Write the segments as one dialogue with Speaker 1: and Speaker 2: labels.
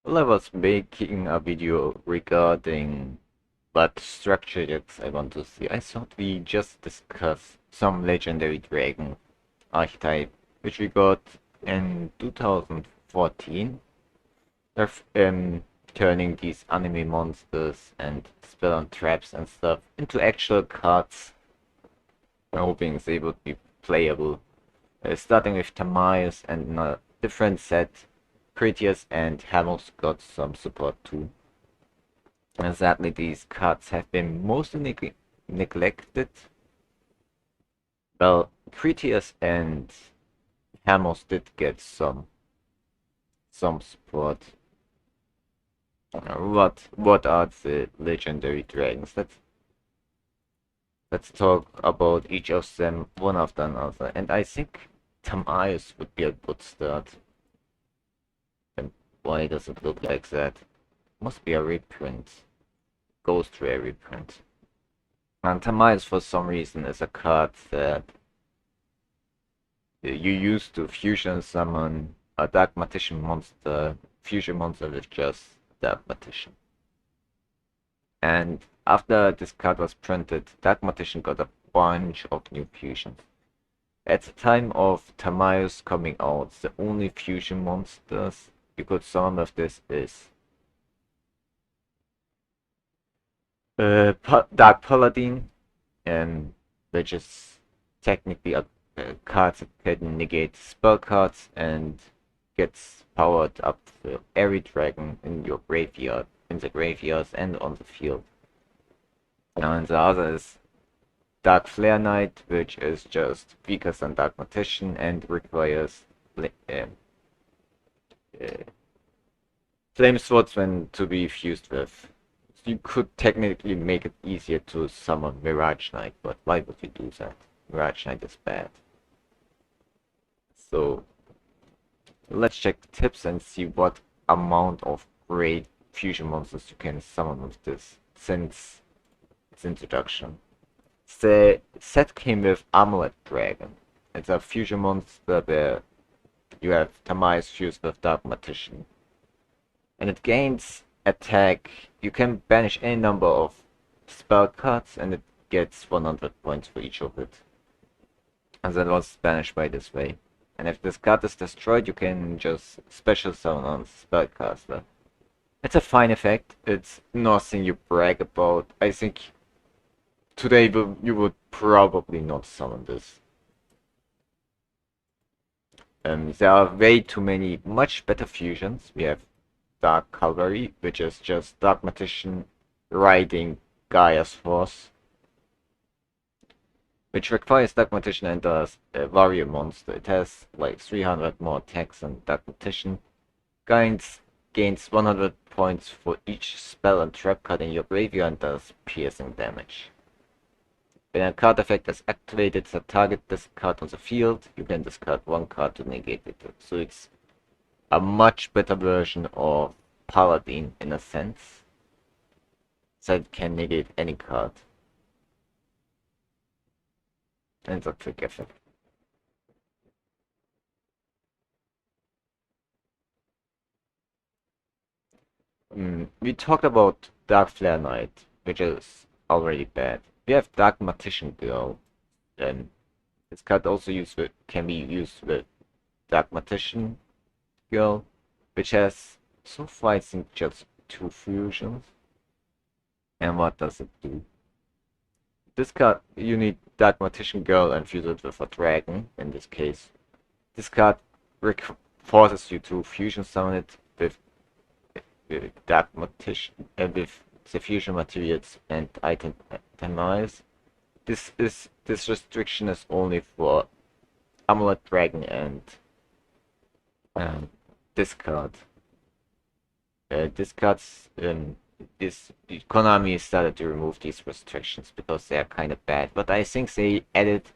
Speaker 1: Well, I was making a video regarding what structures I want to see. I thought we just discussed some legendary dragon archetype, which we got in 2014. They're turning these anime monsters and spell on traps and stuff into actual cards. I'm hoping it's able to be playable. Starting with Tamias and a different set, Critias and Hamels got some support too. And sadly, these cards have been mostly neglected. Well, Critias and Hamels did get some support. What are the legendary dragons? Let's talk about each of them one after another. And I think Tamias would be a good start. And why does it look like that? Must be a reprint. Ghost Rare reprint. And Tamias for some reason is a card that you use to fusion summon a Dark Magician monster, fusion monster with just Dark Magician. And after this card was printed, Dark Magician got a bunch of new fusions. At the time of Tamias coming out, the only fusion monsters you could summon with this is Dark Paladin, which is technically a card that can negate spell cards and gets powered up for every dragon in your graveyard, in the graveyards and on the field. And the other is Dark Flare Knight, which is just weaker than Dark Magician and requires Flame Swordsman to be fused with. You could technically make it easier to summon Mirage Knight, but why would you do that? Mirage Knight is bad. So let's check the tips and see what amount of great fusion monsters you can summon with this since its introduction. The set came with Amulet Dragon. It's a fusion monster where you have Tamias fused with Dark Magician. And it gains attack. You can banish any number of spell cards and it gets 100 points for each of it. And that was banished by this way. And if this card is destroyed, you can just special summon on Spellcaster. It's a fine effect. It's nothing you brag about. I think today you would probably not summon this. There are way too many much better fusions. We have Dark Cavalry, which is just Dark Magician riding Gaia's Force, which requires Dark Magician and a warrior monster. It has like 300 more attacks than Dark Magician. Gains 100 points for each spell and trap card in your graveyard and does piercing damage. When a card effect is activated that target this card on the field, you can discard one card to negate it. So it's a much better version of Paladin in a sense, that can negate any card. And it's a quick effect. We talked about Dark Flare Knight, which is already bad. We have Dark Magician Girl, and this card also can be used with Dark Magician Girl, which has so far I think just 2 fusions. And what does it do? This card, you need Dark Magician Girl and fuse it with a dragon, in this case. This card forces you to fusion summon it with Dark Magician, with the fusion materials and itemize. This restriction is only for Amulet Dragon and this card. This Konami started to remove these restrictions because they are kind of bad, but I think they added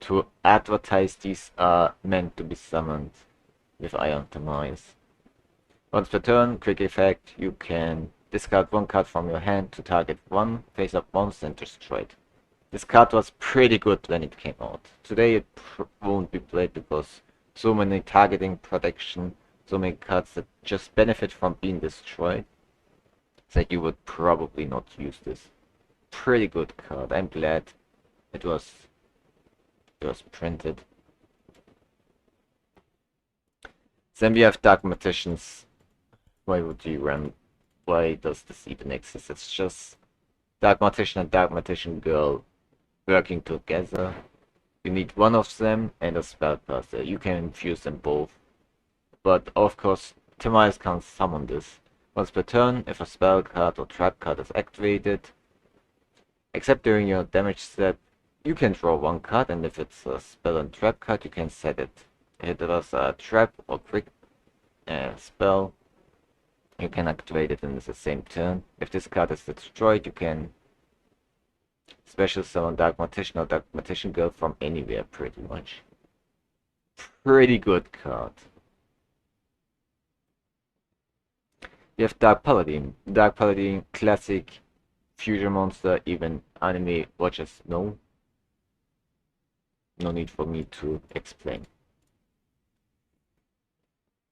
Speaker 1: to advertise these are meant to be summoned with Ion Demise. Once per turn, quick effect, you can discard one card from your hand to target one face-up monster and destroy it. This card was pretty good when it came out. Today it won't be played because so many targeting protection so many cards that just benefit from being destroyed that you would probably not use this. Pretty good card. I'm glad it was printed. Then we have Dark Magicians. Why would you run? Why does this even exist? It's just Dark Magician and Dark Magician Girl working together. You need one of them and a spellcaster. You can infuse them both. But of course, Timaeus can't summon this. Once per turn, if a spell card or trap card is activated, except during your damage step, you can draw one card, and if it's a spell and trap card, you can set it. If it was a trap or quick spell, you can activate it in the same turn. If this card is destroyed, you can special summon Dark Magician or Dark Magician Girl from anywhere, pretty much. Pretty good card. You have Dark Paladin. Dark Paladin, classic fusion monster, even anime watchers know. No need for me to explain.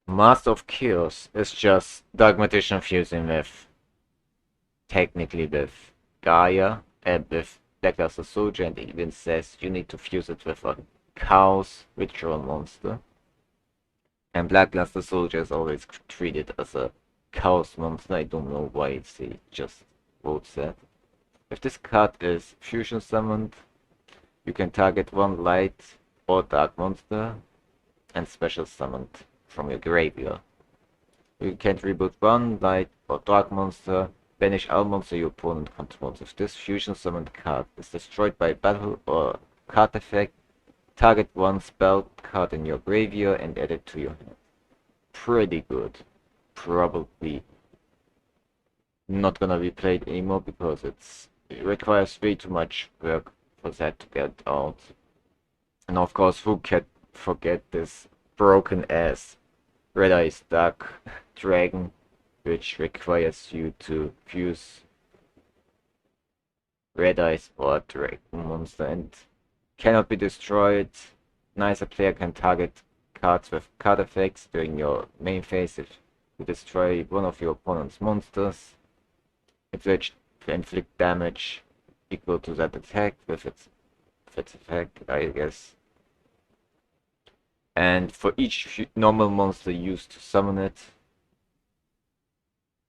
Speaker 1: Master of Chaos is just Dark Magician fusing with, technically with Gaia and with Blackluster Soldier, and it even says you need to fuse it with a Chaos Ritual monster. And Blackluster Soldier is always treated as a Chaos monster. I don't know why they just wrote that. If this card is fusion summoned, you can target one light or dark monster and special summoned from your graveyard. You can reboot one light or dark monster, banish all monster your opponent controls. If this fusion summoned card is destroyed by battle or card effect, target one spell card in your graveyard and add it to your hand. Pretty good. Probably not gonna be played anymore because it requires way too much work for that to get out. And of course, who can forget this broken ass Red Eyes Dark Dragon, which requires you to fuse Red Eyes or Dragon monster and cannot be destroyed. Neither player can target cards with card effects during your main phase if you destroy one of your opponent's monsters. If they inflict damage equal to that attack with its effect, I guess. And for each normal monster used to summon it,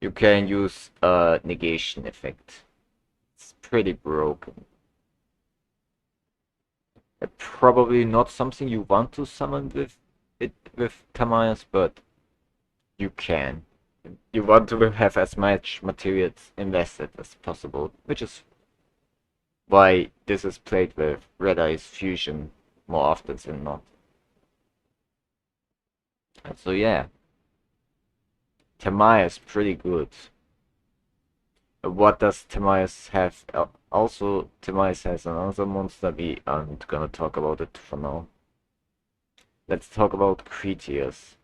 Speaker 1: you can use a negation effect. It's pretty broken. Probably not something you want to summon with Timaeus, but you can. You want to have as much materials invested as possible, which is why this is played with Red Eyes Fusion more often than not. And so yeah, Timaeus pretty good. What does Timaeus have? Also, Timaeus has another monster. We aren't gonna talk about it for now. Let's talk about Critias,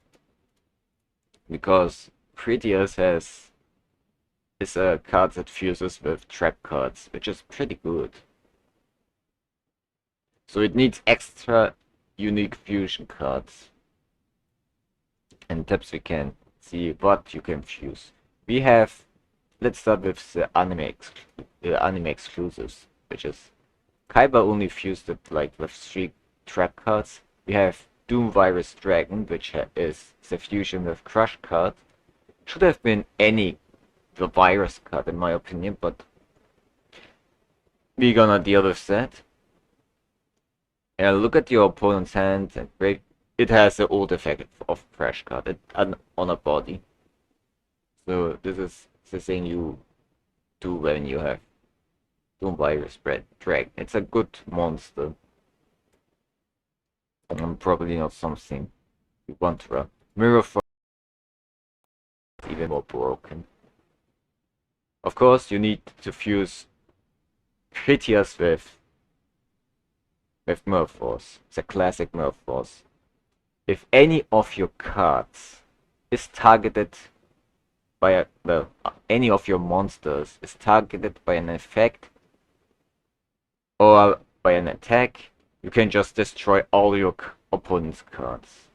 Speaker 1: because Critias is a card that fuses with trap cards, which is pretty good. So it needs extra unique fusion cards. And tips we can see what you can fuse. We have, let's start with the anime exclusives, which is Kaiba only fused it like with 3 trap cards. We have Doom Virus Dragon, which is the fusion with Crush card. Should have been any the virus card in my opinion, but we're gonna deal with that. And look at your opponent's hand and break. It has the old effect of Crash card on a body. So this is the thing you do when you have Doom Virus Dragon. It's a good monster. And probably not something you want to run. Mirror Force is even more broken. Of course, you need to fuse Critias with Mirror Force, the classic Mirror Force. If any of your cards is targeted by any of your monsters is targeted by an effect or by an attack, you can just destroy all your opponent's cards.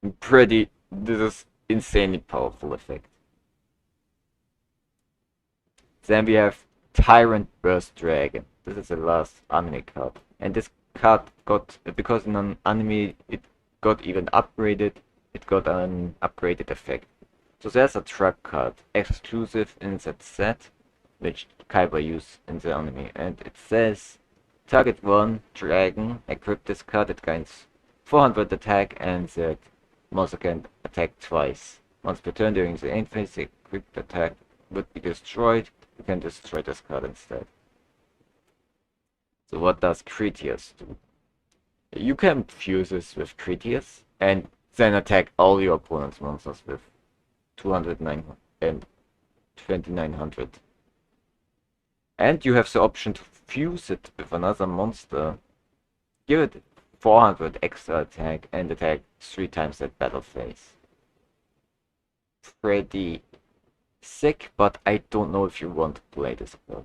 Speaker 1: This is insanely powerful effect. Then we have Tyrant Burst Dragon. This is the last anime card. And this card got, because in an anime it got even upgraded, it got an upgraded effect. So there's a trap card, exclusive in that set, which Kaiba used in the anime. And it says, target 1 dragon, equip this card, it gains 400 attack and that monster can attack twice. Once per turn during the end phase, the equipped attack would be destroyed. You can destroy this card instead. So what does Critias do? You can fuse this with Critias and then attack all your opponent's monsters with 209 and 2900. And you have the option to fuse it with another monster. Give it 400 extra attack and attack 3 times that battle phase. Pretty sick, but I don't know if you want to play this card.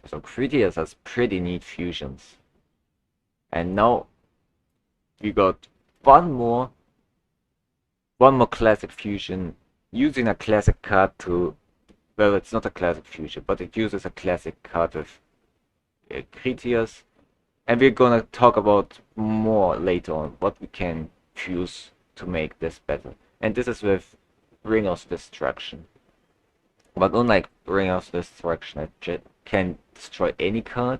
Speaker 1: So Critias has pretty neat fusions. And now we got one more classic fusion using a classic card to, well, it's not a classic fusion, but it uses a classic card with Critias. And we're gonna talk about more later on what we can fuse to make this better. And this is with Ring of Destruction. But unlike Ring of Destruction, it can destroy any card.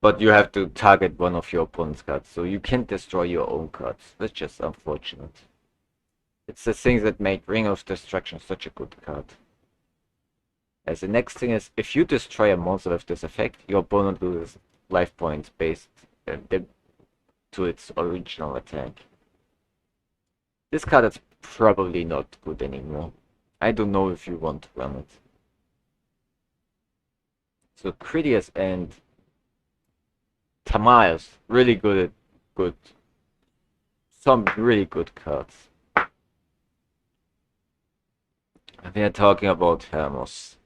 Speaker 1: But you have to target one of your opponent's cards, so you can't destroy your own cards. That's just unfortunate. It's the things that make Ring of Destruction such a good card. As the next thing is, if you destroy a monster with this effect, your opponent loses life points based to its original attack. This card is probably not good anymore. I don't know if you want to run it. So Critias and Tamiles, really some really good cards. We are talking about Hermos.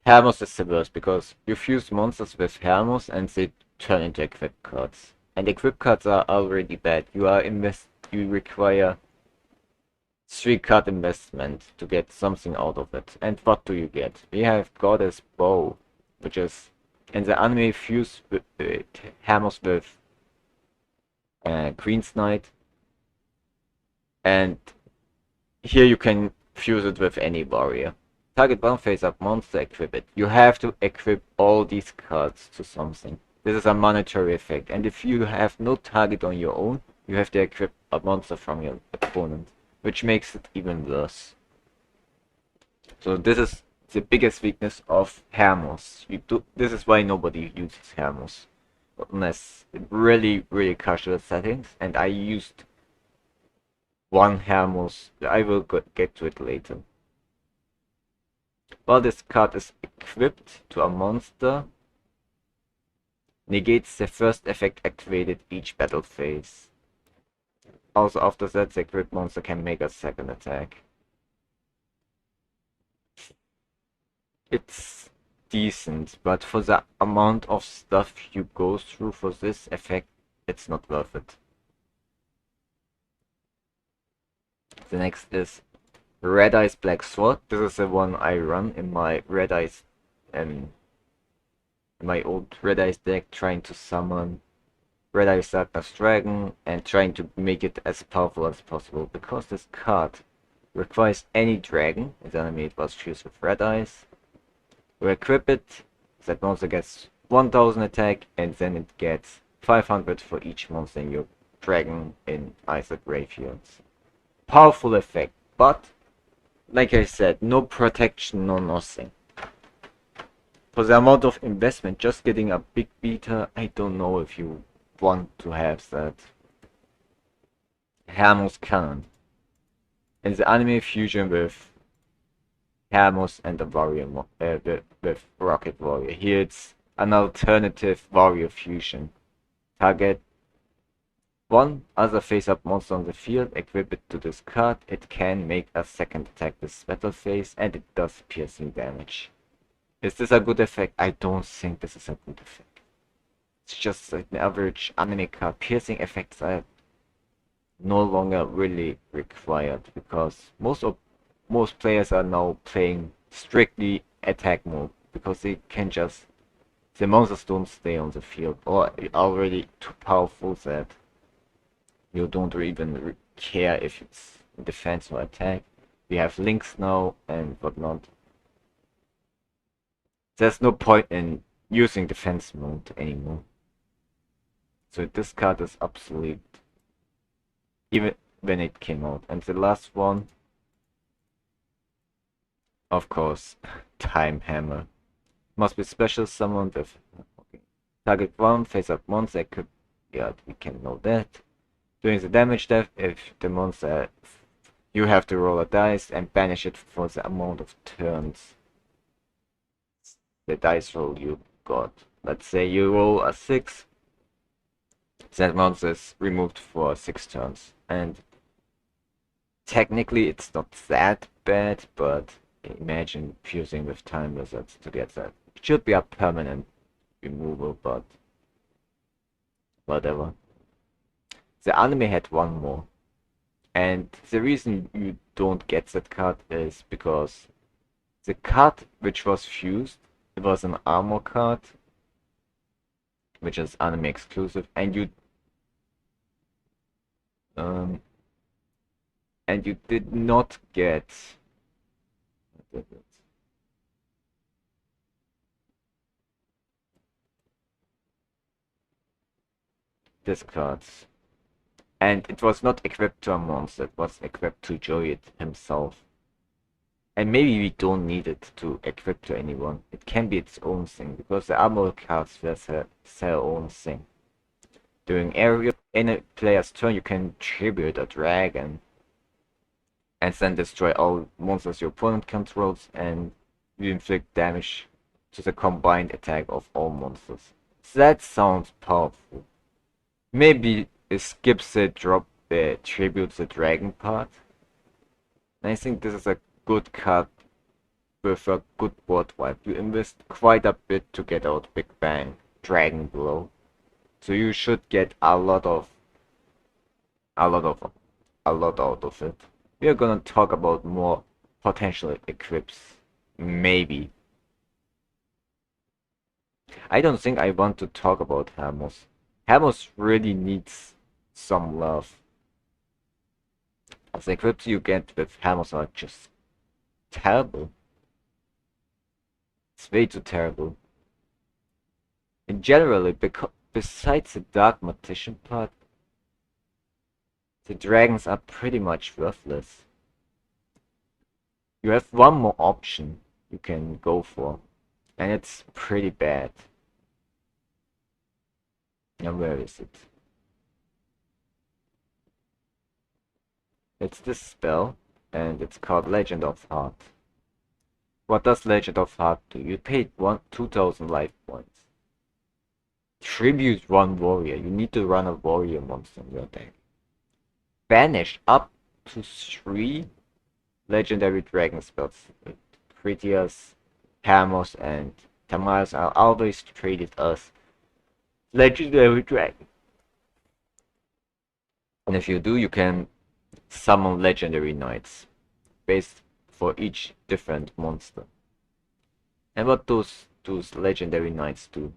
Speaker 1: Hermos is the worst because you fuse monsters with Hermos and they turn into equip cards. And equip cards are already bad. You require 3 card investment to get something out of it. And what do you get? We have Goddess Bow, which is in the anime fused with Hermos with Queen's Knight. And here you can fuse it with any warrior. Target 1 face-up monster, equip it. You have to equip all these cards to something. This is a monetary effect, and if you have no target on your own, you have to equip a monster from your opponent, which makes it even worse. So this is the biggest weakness of Hermos. This is why nobody uses Hermos, unless in really, really casual settings, and I used one Hermos. I will get to it later. While this card is equipped to a monster, negates the first effect activated each battle phase. Also after that, the equipped monster can make a second attack. It's decent, but for the amount of stuff you go through for this effect, it's not worth it. The next is Red Eyes Black Sword. This is the one I run in my Red Eyes my old Red Eyes deck, trying to summon Red Eyes Darkness Dragon and trying to make it as powerful as possible, because this card requires any dragon. In the anime it was fused with Red Eyes. You equip it, that monster gets 1000 attack and then it gets 500 for each monster in your dragon in Ice Graveyards. Powerful effect, but like I said, no protection, no nothing. For the amount of investment, just getting a big beater, I don't know if you want to have that. Hermos Cannon. In the anime fusion with Hermos and the warrior, with Rocket Warrior. Here it's an alternative warrior fusion. Target one other face-up monster on the field, equip it to this card. It can make a second attack this battle phase, and it does piercing damage. Is this a good effect? I don't think this is a good effect. It's just like an average anime card. Piercing effects are no longer really required because most players are now playing strictly attack mode because they can just the monsters don't stay on the field or are already too powerful that you don't even care if it's defense or attack. We have links now and whatnot. There's no point in using defense mode anymore. So this card is obsolete even when it came out. And the last one, of course, Time Hammer. Must be special summoned with okay. Target 1 face up monster could yeah, we can know that. During the damage death, if the monster you have to roll a dice and banish it for the amount of turns the dice roll you got. Let's say you roll a 6, that monster is removed for 6 turns. And technically it's not that bad, but imagine fusing with time wizards to get that. It should be a permanent removal, but whatever. The anime had one more. And the reason you don't get that card is because the card which was fused, it was an armor card, which is anime exclusive, um, and you did not get this card. And it was not equipped to a monster, it was equipped to Joyit himself. And maybe we don't need it to equip to anyone. It can be its own thing, because the armor cards were their own thing. During any player's turn, you can tribute a dragon and then destroy all monsters your opponent controls, and you inflict damage to the combined attack of all monsters. That sounds powerful. Maybe it skips the drop the tribute the dragon part. And I think this is a good card with a good board wipe. You invest quite a bit to get out Big Bang, Dragon Blow. So you should get a lot a lot of a lot out of it. We are gonna talk about more potential equips. Maybe. I don't think I want to talk about Hermos. Hermos really needs some love. The equips you get with Hermos are just terrible. It's way too terrible. In general, besides the Dark Magician part, the dragons are pretty much worthless. You have one more option you can go for, and it's pretty bad. Now where is it? It's this spell, and it's called Legend of Heart. What does Legend of Heart do? You pay 2,000 life points. Tribute one warrior. You need to run a warrior monster in your deck. Banish up to 3 legendary dragon spells. Critias, Hermos, and Tamars are always treated as legendary dragon. And if you do, you can summon legendary knights based for each different monster. And what those legendary knights do?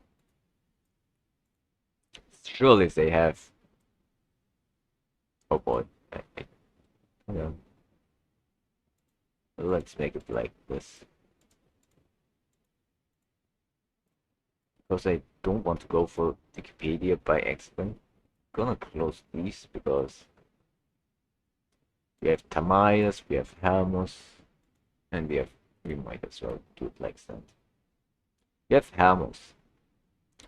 Speaker 1: Surely they have. Oh boy. Yeah. Let's make it like this. Because I don't want to go for Wikipedia by accident. I'm gonna close these because we have Tamias, we have Hermos, and we might as well do it like that. We have Hermos.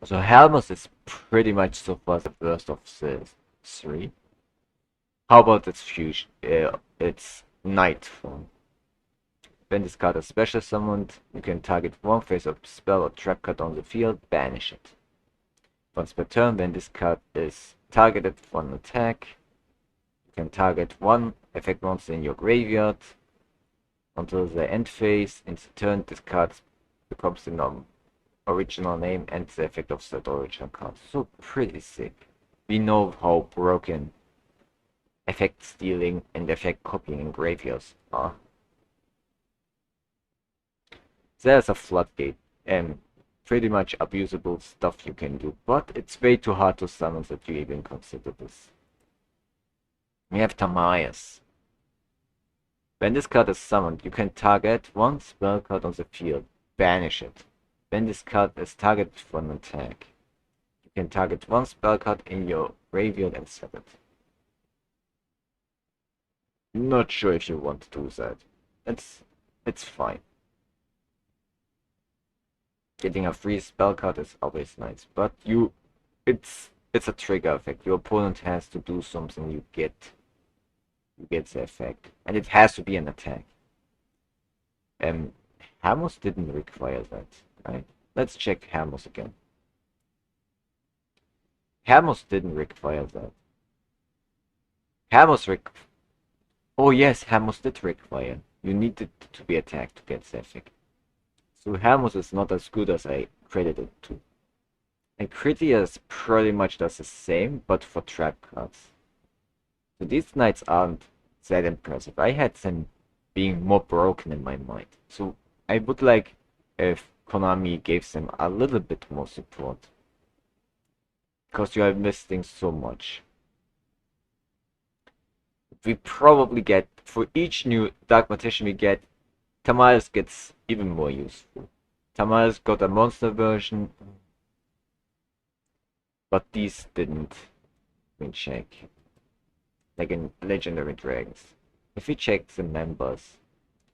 Speaker 1: So Hermos is pretty much so far the worst of the 3. How about its fusion? Its Knight form. When this card is special summoned, you can target one face-up spell or trap card on the field, banish it. Once per turn, when this card is targeted for an attack, you can target one effect monster in your graveyard until the end phase. In the turn, this card becomes the original name and the effect of that original card. So pretty sick. We know how broken effect stealing and effect copying in graveyards are. There's a floodgate and pretty much abusable stuff you can do, but it's way too hard to summon that you even consider this. We have Tamias. When this card is summoned, you can target one spell card on the field, banish it. When this card is targeted for an attack, you can target one spell card in your graveyard and set it. Not sure if you want to do that. It's fine. Getting a free spell card is always nice, but it's a trigger effect. Your opponent has to do something, you get the effect, and it has to be an attack. Hermos didn't require that, right? Let's check Hermos again. Hermos didn't require that. Oh yes, Hermos did require. You needed to be attacked to get the effect. So Hermos is not as good as I credited it to. And Critias pretty much does the same, but for trap cards. So these knights aren't that impressive. I had them being more broken in my mind. So I would like if Konami gave them a little bit more support. Because you are missing so much. We probably get, for each new Dark Magician we get, Tamias gets even more useful. Tamias got a monster version, but these didn't. We check. Like in Legendary Dragons. If we check the members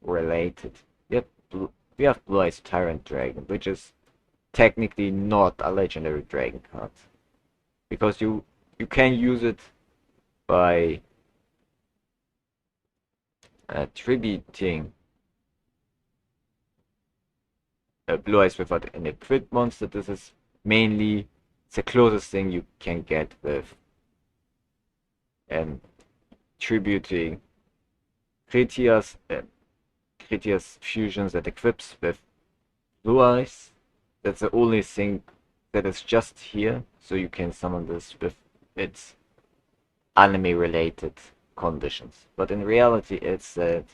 Speaker 1: related, we have Blue Eyes Tyrant Dragon, which is technically not a Legendary Dragon card. Because you can use it by tributing Blue Eyes without an equipped monster. This is mainly the closest thing you can get with tributing Critias fusions that equips with Blue Eyes. That's the only thing that is just here, so you can summon this with its anime related conditions. But in reality it's that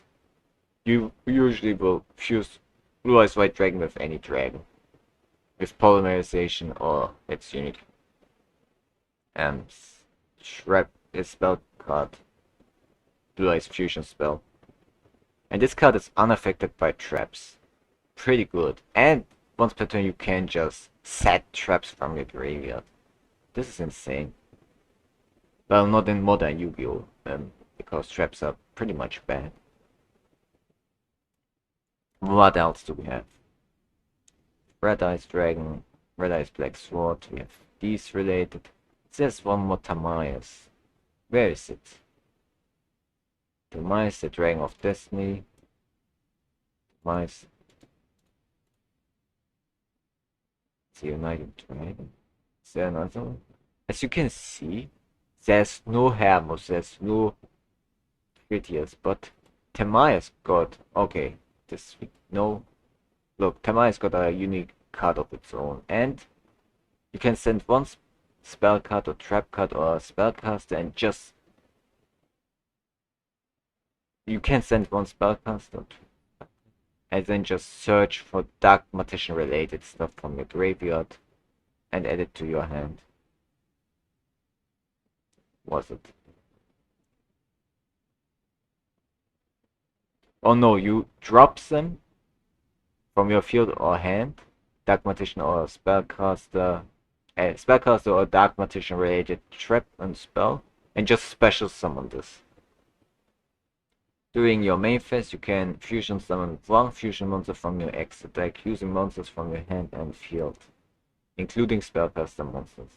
Speaker 1: you usually will fuse Blue Eyes White Dragon with any dragon, with polymerization or its unique Shrap is spell card, Blue Eyes Fusion spell. And this card is unaffected by traps. Pretty good. And once per turn you can just set traps from your graveyard. This is insane. Well, not in modern Yu-Gi-Oh! Because traps are pretty much bad. What else do we have? Red Eyes Dragon, Red Eyes Black Sword, we have these related. There's one more Tamias. Where is it? Tamias, the Dragon of Destiny. Tamias. The United Dragon. Is there another one? As you can see, there's no Hermos, there's no Critias, but Tamias got, okay, no, look, Tamias got a unique card of its own, and you can send one spell card or trap card or a spellcaster and just, you can send one spellcaster and then just search for Dark Magician related stuff from your graveyard and add it to your hand. Was it? Oh no, you drop them from your field or hand, Dark Magician or spellcaster, or Dark Magician related trap and spell, and just special summon this. During your main phase, you can fusion summon one fusion monster from your extra deck using monsters from your hand and field, including spellcaster monsters.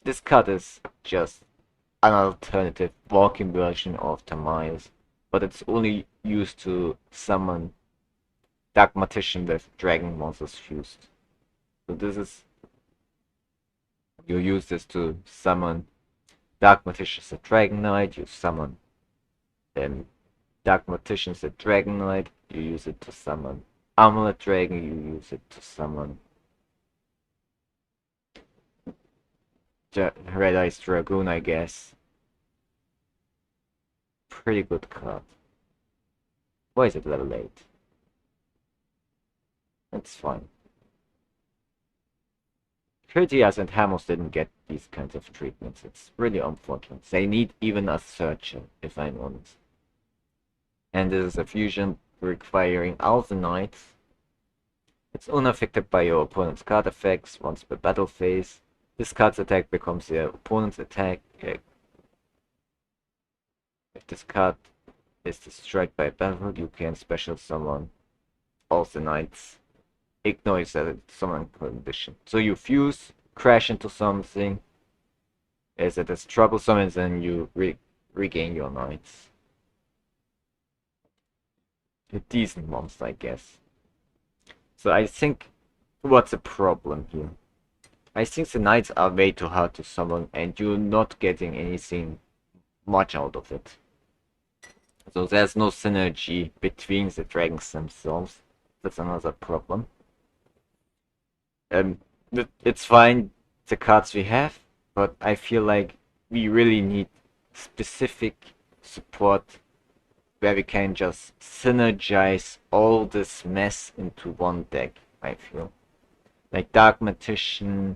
Speaker 1: This card is just an alternative walking version of Tamias, but it's only used to summon Dark Magician with Dragon monsters fused. So this is, you use this to summon Dark Magicians at Dragon Knight, you summon Dark Magicians at Dragon Knight, you use it to summon. Amulet Dragon, you use it to summon. Red Eyes Dragoon, I guess. Pretty good card. Why is it level 8? That's fine. Critias and Hamos didn't get these kinds of treatments. It's really unfortunate. They need even a searcher, if I'm honest. And this is a fusion requiring Alzenites. It's unaffected by your opponent's card effects once per battle phase. This card's attack becomes your opponent's attack. If this card is destroyed by a battle, you can special summon Alzenites. Ignores that it's summon condition. So you fuse, crash into something, as it is troublesome, and then you regain your knights. A decent monster, I guess. So I think, what's the problem here? I think the knights are way too hard to summon, and you're not getting anything much out of it. So there's no synergy between the dragons themselves. That's another problem. It's fine, the cards we have, but I feel like we really need specific support where we can just synergize all this mess into one deck, I feel. Like Dark Magician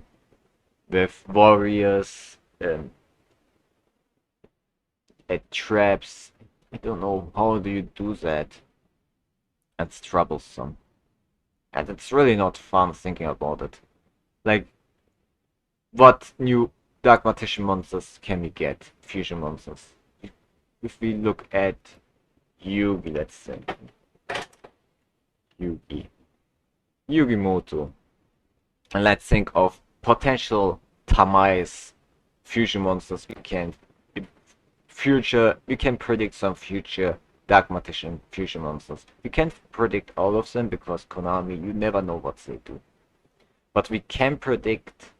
Speaker 1: with Warriors, traps. I don't know, how do you do that? That's troublesome. And it's really not fun thinking about it. Like, what new Dark Magician monsters can we get? Fusion monsters. If we look at Yugi, let's say. Yugimoto. And let's think of potential Tamai's fusion monsters we can predict some future Dark Magician fusion monsters. We can't predict all of them because Konami, you never know what they do. But we can predict,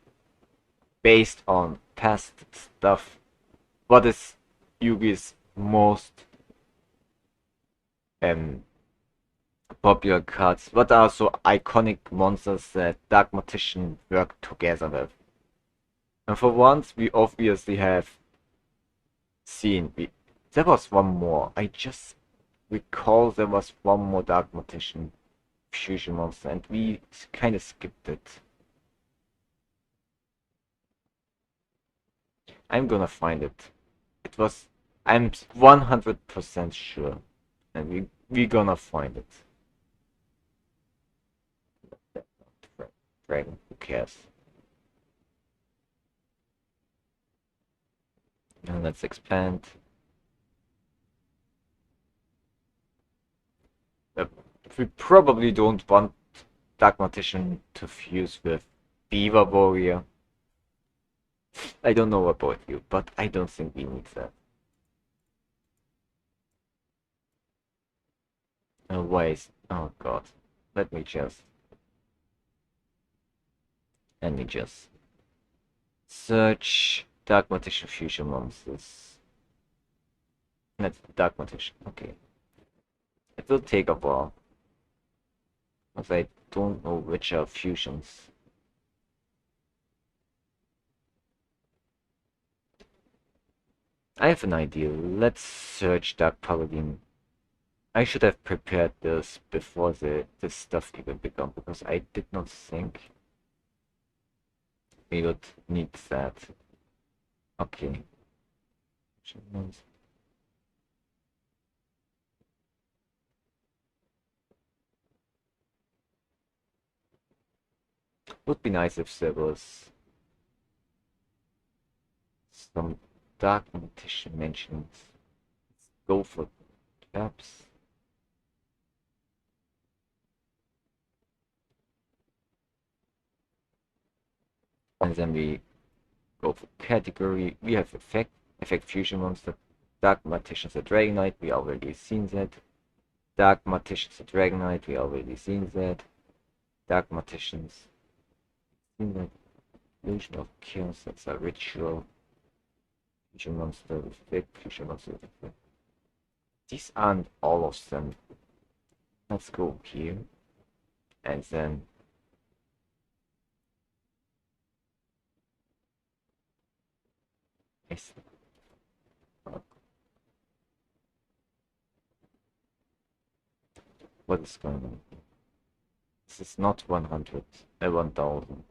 Speaker 1: based on past stuff, what is Yugi's most popular cards. What are so iconic monsters that Dark Magician work together with? And for once, we obviously have seen. There was one more. I just recall there was one more Dark Magician fusion monster, and we kind of skipped it. I'm gonna find it. It was. I'm 100% sure, and we gonna find it. Dragon, who cares? And let's expand. We probably don't want Dark Magician to fuse with Beaver Warrior. I don't know about you, but I don't think we need that. Wait, oh god. Let me just search Dark Magician fusion monsters. That's Dark Magician, okay. It will take a while, because I don't know which are fusions. I have an idea. Let's search Dark Paladin. I should have prepared this before this stuff even began, because I did not think we would need that. Okay. Would be nice if there was some Dark Magician mentions. Let's go for traps. And then we go for category. We have effect fusion monster. Dark Magician's a Dragon Knight, we already seen that. Dark Magician's a Dragon Knight, we already seen that. Dark Magician's seen that. Illusion of Chaos, that's a ritual. Fusion monster with effect, fusion monster with effect. These aren't all of them Let's go here. And then it's, what is going on? This is not 100, 1000.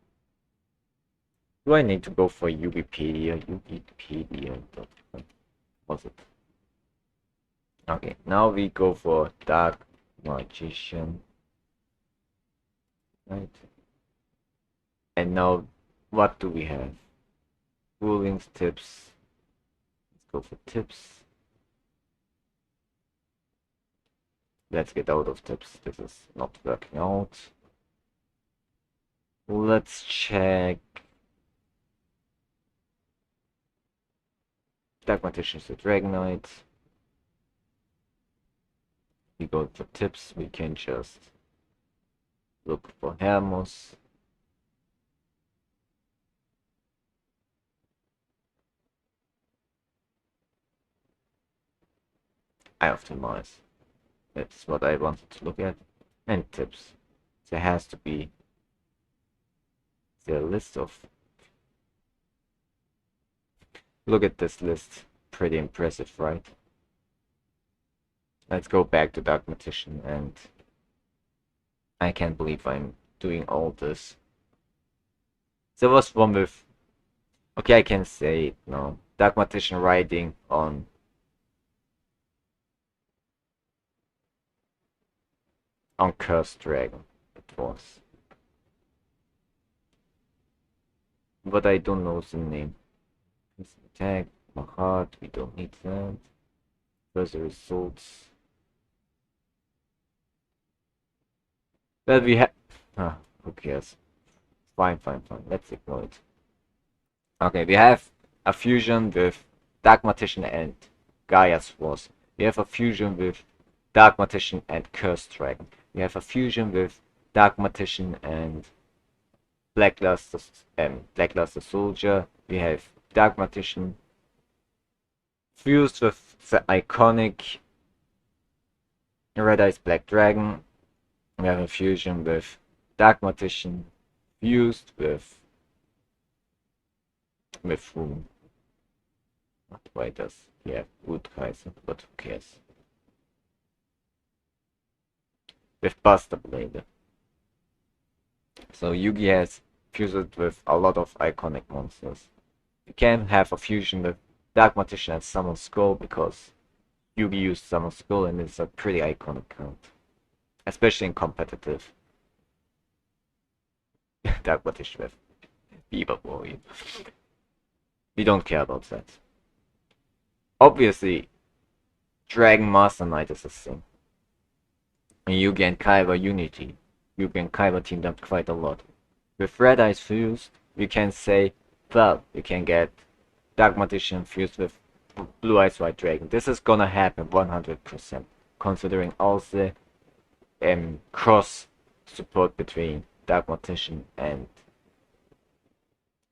Speaker 1: Do I need to go for Wikipedia? Wikipedia.com. Was it? Okay, now we go for Dark Magician. Right. And now, what do we have? Rulings, tips. Let's go for tips. Let's get out of tips. This is not working out. Let's check. Dark Magician to Dragon Knight. We go for tips. We can just look for Hermos. I optimize. That's what I wanted to look at. And tips. There has to be the list of. Look at this list. Pretty impressive, right? Let's go back to Dark Magician, and I can't believe I'm doing all this. There was one with. Okay, I can say it now. Dark Magician riding on Cursed Dragon. It was. But I don't know the name. Attack, Mahat, we don't need that. Further results. Well, we have. Who cares? Fine. Let's ignore it. Okay, we have a fusion with Dark Magician and Gaia's Force. We have a fusion with Dark Magician and Cursed Dragon. We have a fusion with Dark Magician and Blackluster Soldier. We have Dark Magician fused with the iconic Red Eyes Black Dragon. We have a fusion with Dark Magician fused with whom? Why does he have Woodkaiser? But who cares? With Buster Blade. So Yugi has fused with a lot of iconic monsters. You can have a fusion with Dark Magician and Summon Skull because Yugi used Summon Skull and it's a pretty iconic card. Especially in competitive. Dark Magician with Beaver Warrior. We don't care about that. Obviously, Dragon Master Knight is a thing. And Yugi and Kaiba Unity. Yugi and Kaiba teamed up quite a lot. With Red Eyes fused, we can say, well, you can get Dark Magician fused with Blue Eyes White Dragon. This is gonna happen 100%, considering all the cross support between Dark Magician and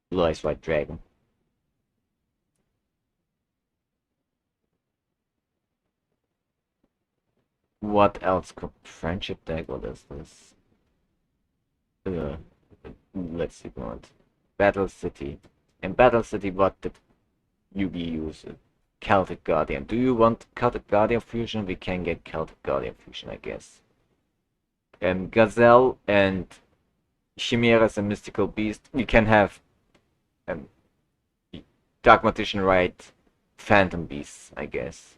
Speaker 1: Blue Eyes White Dragon. What else could friendship deck? What is this? Let's see what. Battle City. In Battle City, what did Yugi use? Celtic Guardian. Do you want Celtic Guardian fusion? We can get Celtic Guardian fusion, I guess. Gazelle and Chimera as a mystical beast. We can have Dark Magician ride Phantom Beasts, I guess.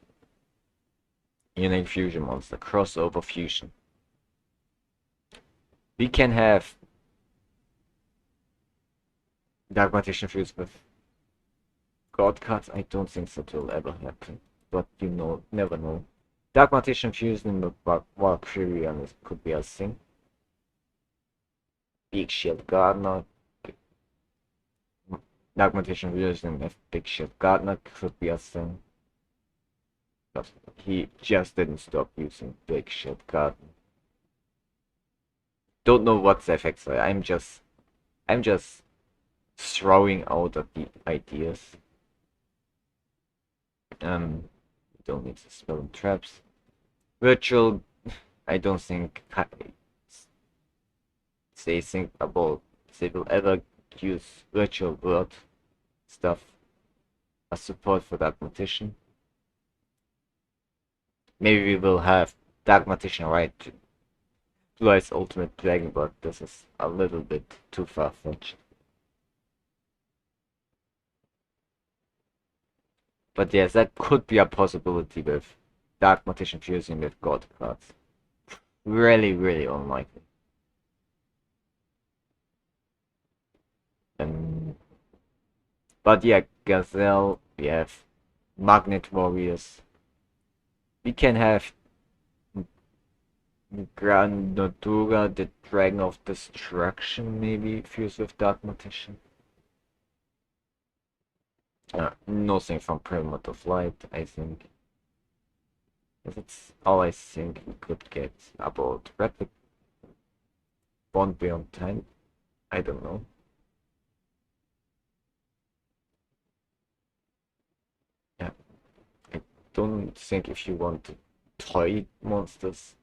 Speaker 1: Unique fusion monster, crossover fusion. We can have Dark Magician fused with God cards. I don't think that will ever happen, but you know, never know. Dark Magician fusion with Valkyrian could be a thing. Big Shield Gardener. Dark Magician fusion with Big Shield Gardener could be a thing. But he just didn't stop using Big Shield Gardener. Don't know what the effects are. I'm just throwing out the ideas. Don't need to spell and traps. Virtual I don't think they think about they will ever use virtual world stuff as support for Dogmatician. Maybe we will have Dogmatician right to utilize Ultimate Dragon, but this is a little bit too far-fetched. But yes, that could be a possibility with Dogmatician fusing with God cards. Really, really unlikely. Um, but yeah, Gazelle, we have Magnet Warriors. We can have Grandadura, the Dragon of Destruction, maybe fused with Dogmatician. Nothing from Pyramid of Light, I think. That's all I think we could get about Replic Bond Beyond Time. I don't know. Yeah, I don't think if you want to toy monsters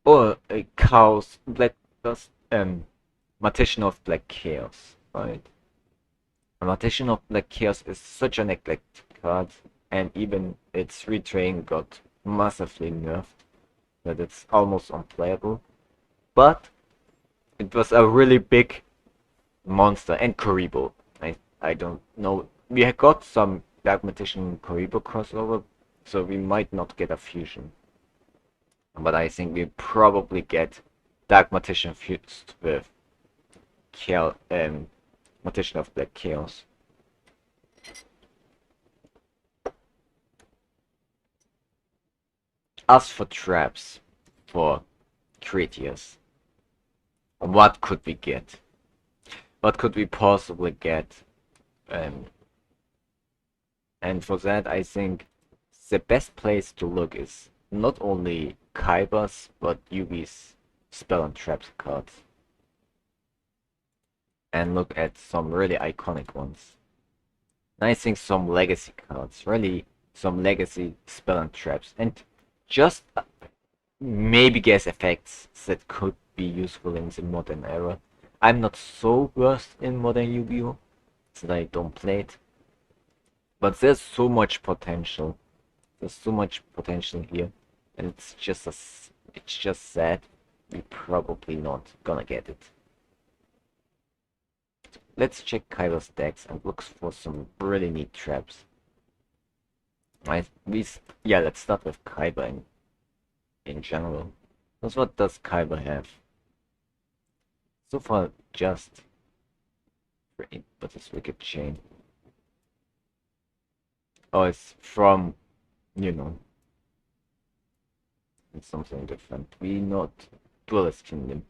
Speaker 1: or a Chaos Black Dust Magician of Black Chaos, right? A Magician of Black Chaos is such a neglected card, and even its retrain got massively nerfed that it's almost unplayable. But it was a really big monster and Karibo. I don't know. We have got some Dark Magician Karibo crossover, so we might not get a fusion. But I think we probably get Dark Magician fused with Magician of Black Chaos. As for traps for Critias, what could we get? What could we possibly get? Um, and for that, I think the best place to look is not only Kaiba's, but Yugi's spell and traps cards. And look at some really iconic ones. And I think some legacy cards, really some legacy spell and traps. And just maybe guess effects that could be useful in the modern era. I'm not so versed in modern Yu-Gi-Oh! That I don't play it. But there's so much potential. There's so much potential here. And it's just sad we're probably not gonna get it. Let's check Kaiba's decks and look for some really neat traps. Yeah, let's start with Kaiba in general. Because what does Kaiba have? So far, just great, but it's Wicked Chain. Oh, it's from, you know, it's something different. We not Duelist Kingdom.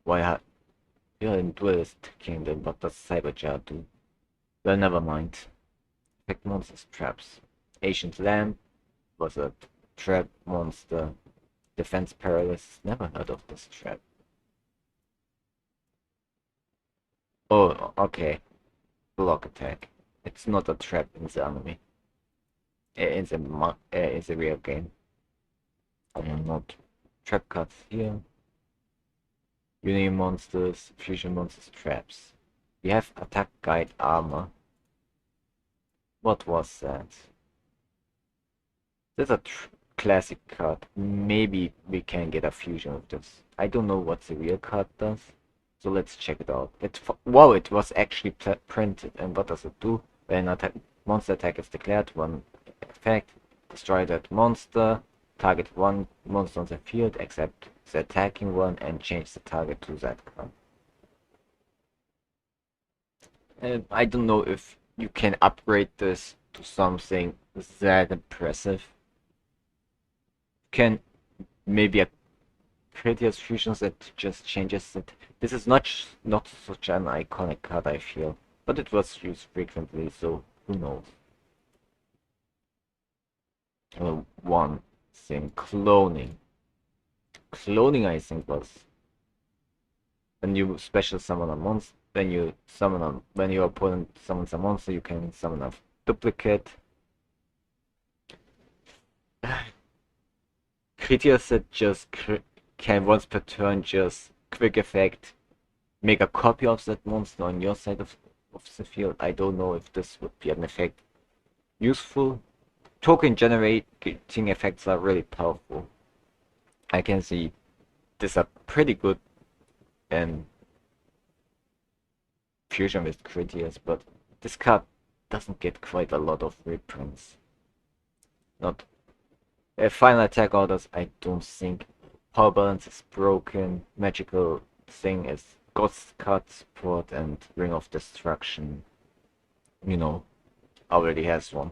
Speaker 1: What? You're in Duelist Kingdom, what does Cyberjar do? Well, never mind. Effect monsters traps. Ancient Lamb was a trap monster. Defense Paralysis. Never heard of this trap. Oh, okay. Block attack. It's not a trap in the anime. It's a real game. Not trap cards here. Uni monsters, fusion monsters, traps. We have attack guide armor. What was that? There's a classic card. Maybe we can get a fusion of this. I don't know what the real card does. So let's check it out. Wow, it was actually printed. And what does it do? When a monster attack is declared, one effect, destroy that monster, target one monster on the field except the attacking one, and change the target to that card. I don't know if you can upgrade this to something that impressive. Can maybe a Critias fusions that just changes it. This is not such an iconic card, I feel, but it was used frequently, so who knows. One thing, cloning. Cloning, I think, was when you special summon a monster. When your opponent summons a monster, you can summon a duplicate. creatures that just can once per turn just quick effect make a copy of that monster on your side of the field. I don't know if this would be an effect useful. Token generating effects are really powerful. I can see this are pretty good in fusion with Critias, but this card doesn't get quite a lot of reprints. Not final attack orders, I don't think. Power balance is broken. Magical thing is Ghost card support and Ring of Destruction. You know, already has one.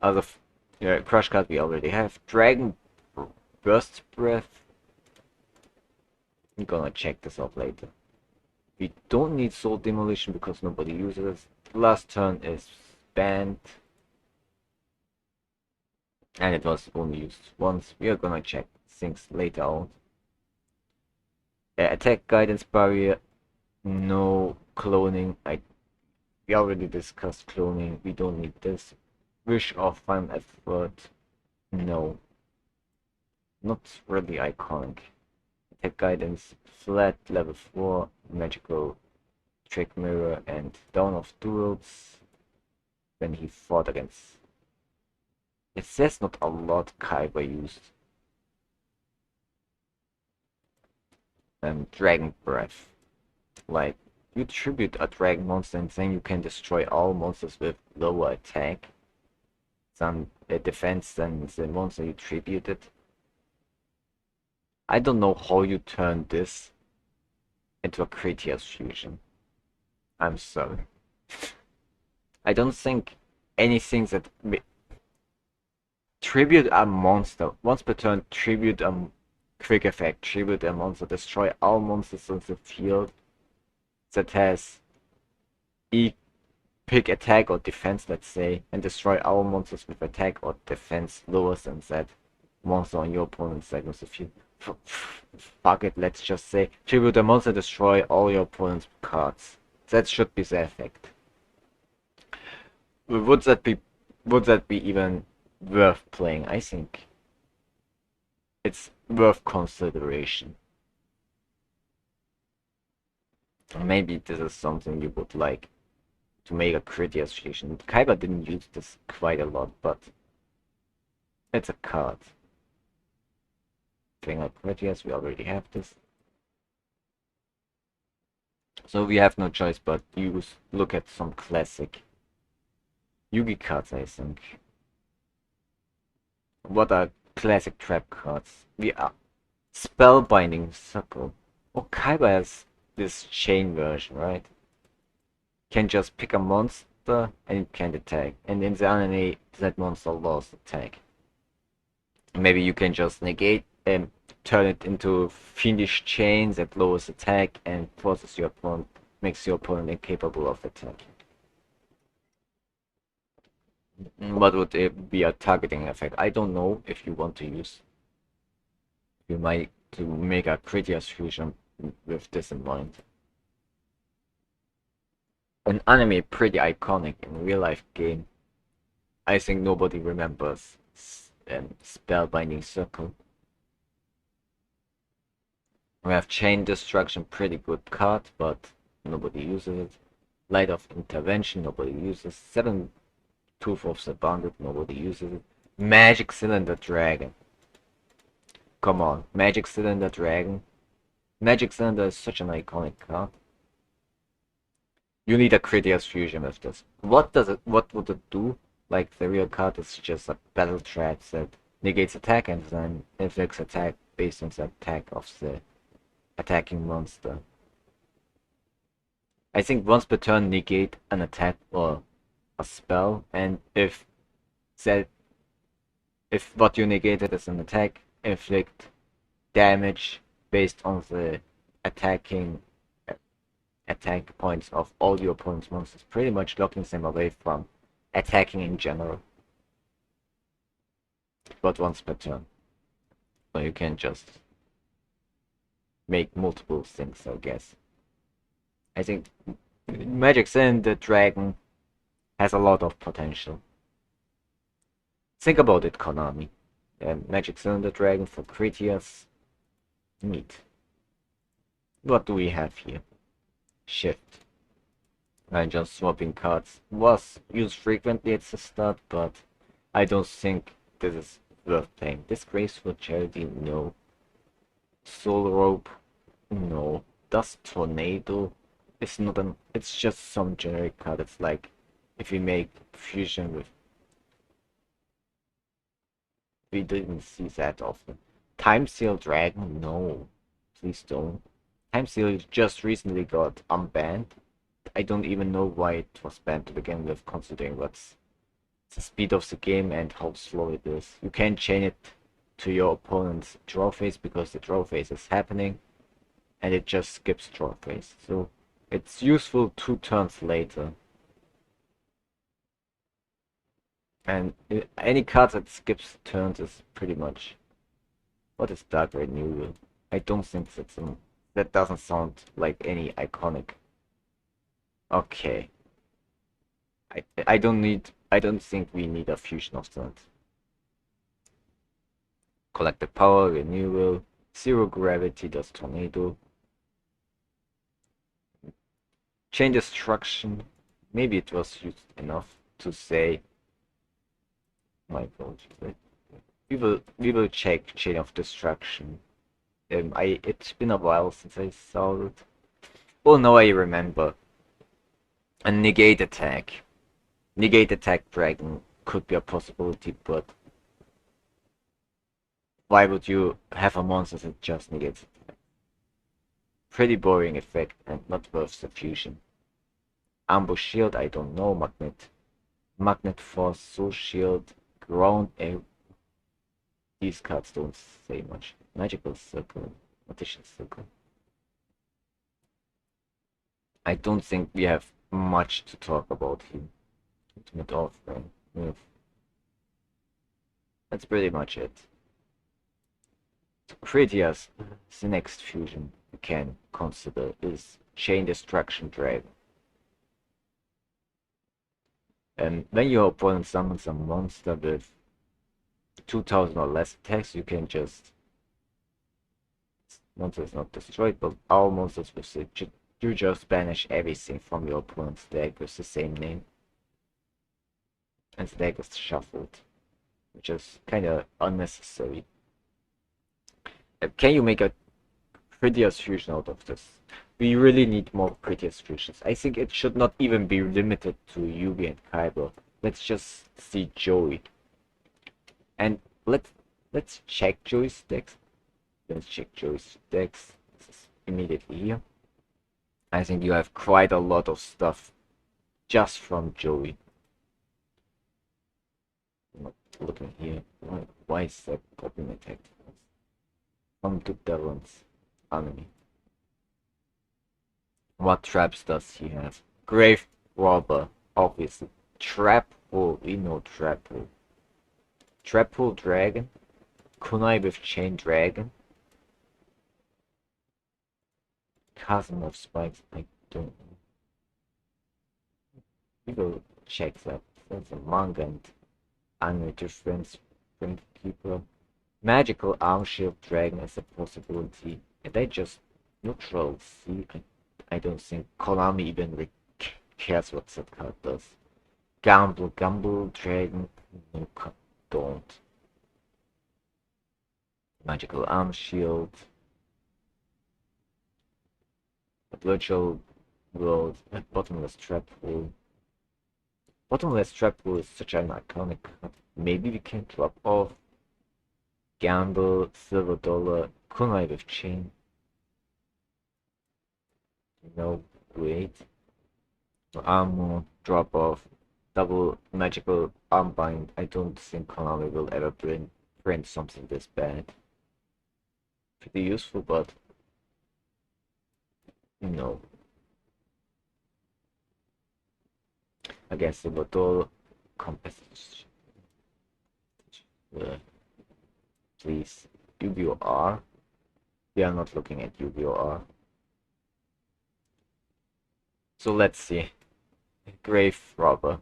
Speaker 1: Other Crush card we already have. Dragon Burst Breath. I'm gonna check this out later. We don't need Soul Demolition because nobody uses it. Last turn is banned. And it was only used once. We are gonna check things later on. Attack Guidance Barrier. No cloning. We already discussed cloning. We don't need this. Wish of Final Effort. No. Not really iconic. Attack Guidance, flat, level 4, magical Trick Mirror, and Dawn of Duels when he fought against. It says not a lot Kaiba used. And Dragon Breath. Like, you tribute a dragon monster and then you can destroy all monsters with lower attack. Some defense than the monster you tributed. I don't know how you turn this into a Critias fusion. I'm sorry. I don't think anything that tribute a monster once per turn. Tribute a quick effect. Tribute a monster. Destroy all monsters on the field that has pick attack or defense, let's say, and destroy all monsters with attack or defense lower than that monster on your opponent's side of the field. Fuck it, let's just say tribute a monster, destroy all your opponent's cards. That should be the effect. Would that be even worth playing? I think it's worth consideration. Maybe this is something you would like to make a Critias fusion. Kaiba didn't use this quite a lot, but it's a card. Thing like Critias, we already have this. So we have no choice but look at some classic Yugi cards, I think. What are classic trap cards? We are Spellbinding Circle. Oh, Kaiba has this chain version, right? Can just pick a monster and it can attack. And in the anime, that monster lost attack. Maybe you can just negate and turn it into Fiendish Chain that lowers attack and forces your opponent, makes your opponent incapable of attacking. What would it be a targeting effect? I don't know if you want to use. You might to make a Critias fusion with this in mind. An anime pretty iconic in real life game. I think nobody remembers Spellbinding Circle. We have Chain Destruction, pretty good card, but nobody uses it. Light of Intervention, nobody uses. 7 Tooth of the Bandit, nobody uses it. Magic Cylinder Dragon. Come on, Magic Cylinder Dragon. Magic Cylinder is such an iconic card. You need a Critias fusion with this. What would it do? Like the real card is just a battle trap that negates attack and then inflicts attack based on the attack of the attacking monster. I think once per turn negate an attack or a spell, and if what you negated is an attack, inflict damage based on the attacking attack points of all your opponent's monsters, pretty much locking them away from attacking in general. But once per turn. So you can just make multiple things, I guess. I think Magic Cylinder Dragon has a lot of potential. Think about it, Konami. Magic Cylinder Dragon for Critias. Neat. What do we have here? Shift. And just swapping cards was used frequently at the start, but I don't think this is worth playing. Disgraceful Charity, no. Soul Rope, no. Dust Tornado is not an. It's just some generic card. It's like if we make fusion with. We didn't see that often. Time Seal Dragon, no. Please don't. Time Seal just recently got unbanned. I don't even know why it was banned to begin with, considering what's the speed of the game and how slow it is. You can't chain it to your opponent's draw phase because the draw phase is happening and it just skips draw phase. So it's useful 2 turns later. And any card that skips turns is pretty much. What is Dark Renewal? I don't think that's that doesn't sound like any iconic. Okay. I don't think we need a fusion of that. Collective Power, Renewal, Zero Gravity does Tornado. Chain Destruction, maybe it was used enough to say. My apologies. We will check Chain of Destruction. It's been a while since I saw it. Oh no, I remember. A Negate Attack. Negate Attack Dragon could be a possibility, but why would you have a monster that just negates attack? Pretty boring effect and not worth the fusion. Ambush Shield, I don't know. Magnet Force, Soul Shield, Ground Air. These cards don't say much. Magical Circle, Magician's Circle. I don't think we have much to talk about here. Ultimate Offering. That's pretty much it. Critias, the next fusion we can consider is Chain Destruction Dragon. And when your opponent summons a monster with 2000 or less attacks, you can just. Monster is not destroyed, but our monsters with it. You just banish everything from your opponent's deck with the same name. And the deck is shuffled, which is kinda unnecessary. Can you make a prettiest fusion out of this? We really need more prettiest fusions. I think it should not even be limited to Yugi and Kaiba. Let's just see Joey. And let's check Joey's decks. Let's check Joey's decks. This is immediately here. I think you have quite a lot of stuff just from Joey. I'm not looking here. Why is that popping attack? From the Devon's enemy. What traps does he have? Grave Robber, obviously. Trap Hole, we know Trap Hole. Trap Hole Dragon. Kunai with Chain Dragon. Chasm of Spikes, I don't know. We will check that. There's a manga and anime difference. Spring Keeper. Magical Arm Shield Dragon is a possibility. And I just neutral. See, I don't think Konami even cares what that card does. Gamble Dragon. No, don't. Magical Arm Shield. Virtual World. Bottomless Trap Hole. Bottomless Trap Hole is such an iconic card. Maybe we can drop off. Gamble, Silver Dollar, Kunai with Chain. No, wait. Armor, drop off, double magical armbind. I don't think Konami will ever print something this bad. Pretty useful, but no. I guess Silver Dollar, competition. Please, Yu-Gi-Oh! R. We are not looking at Yu-Gi-Oh! R. So let's see. Grave Robber.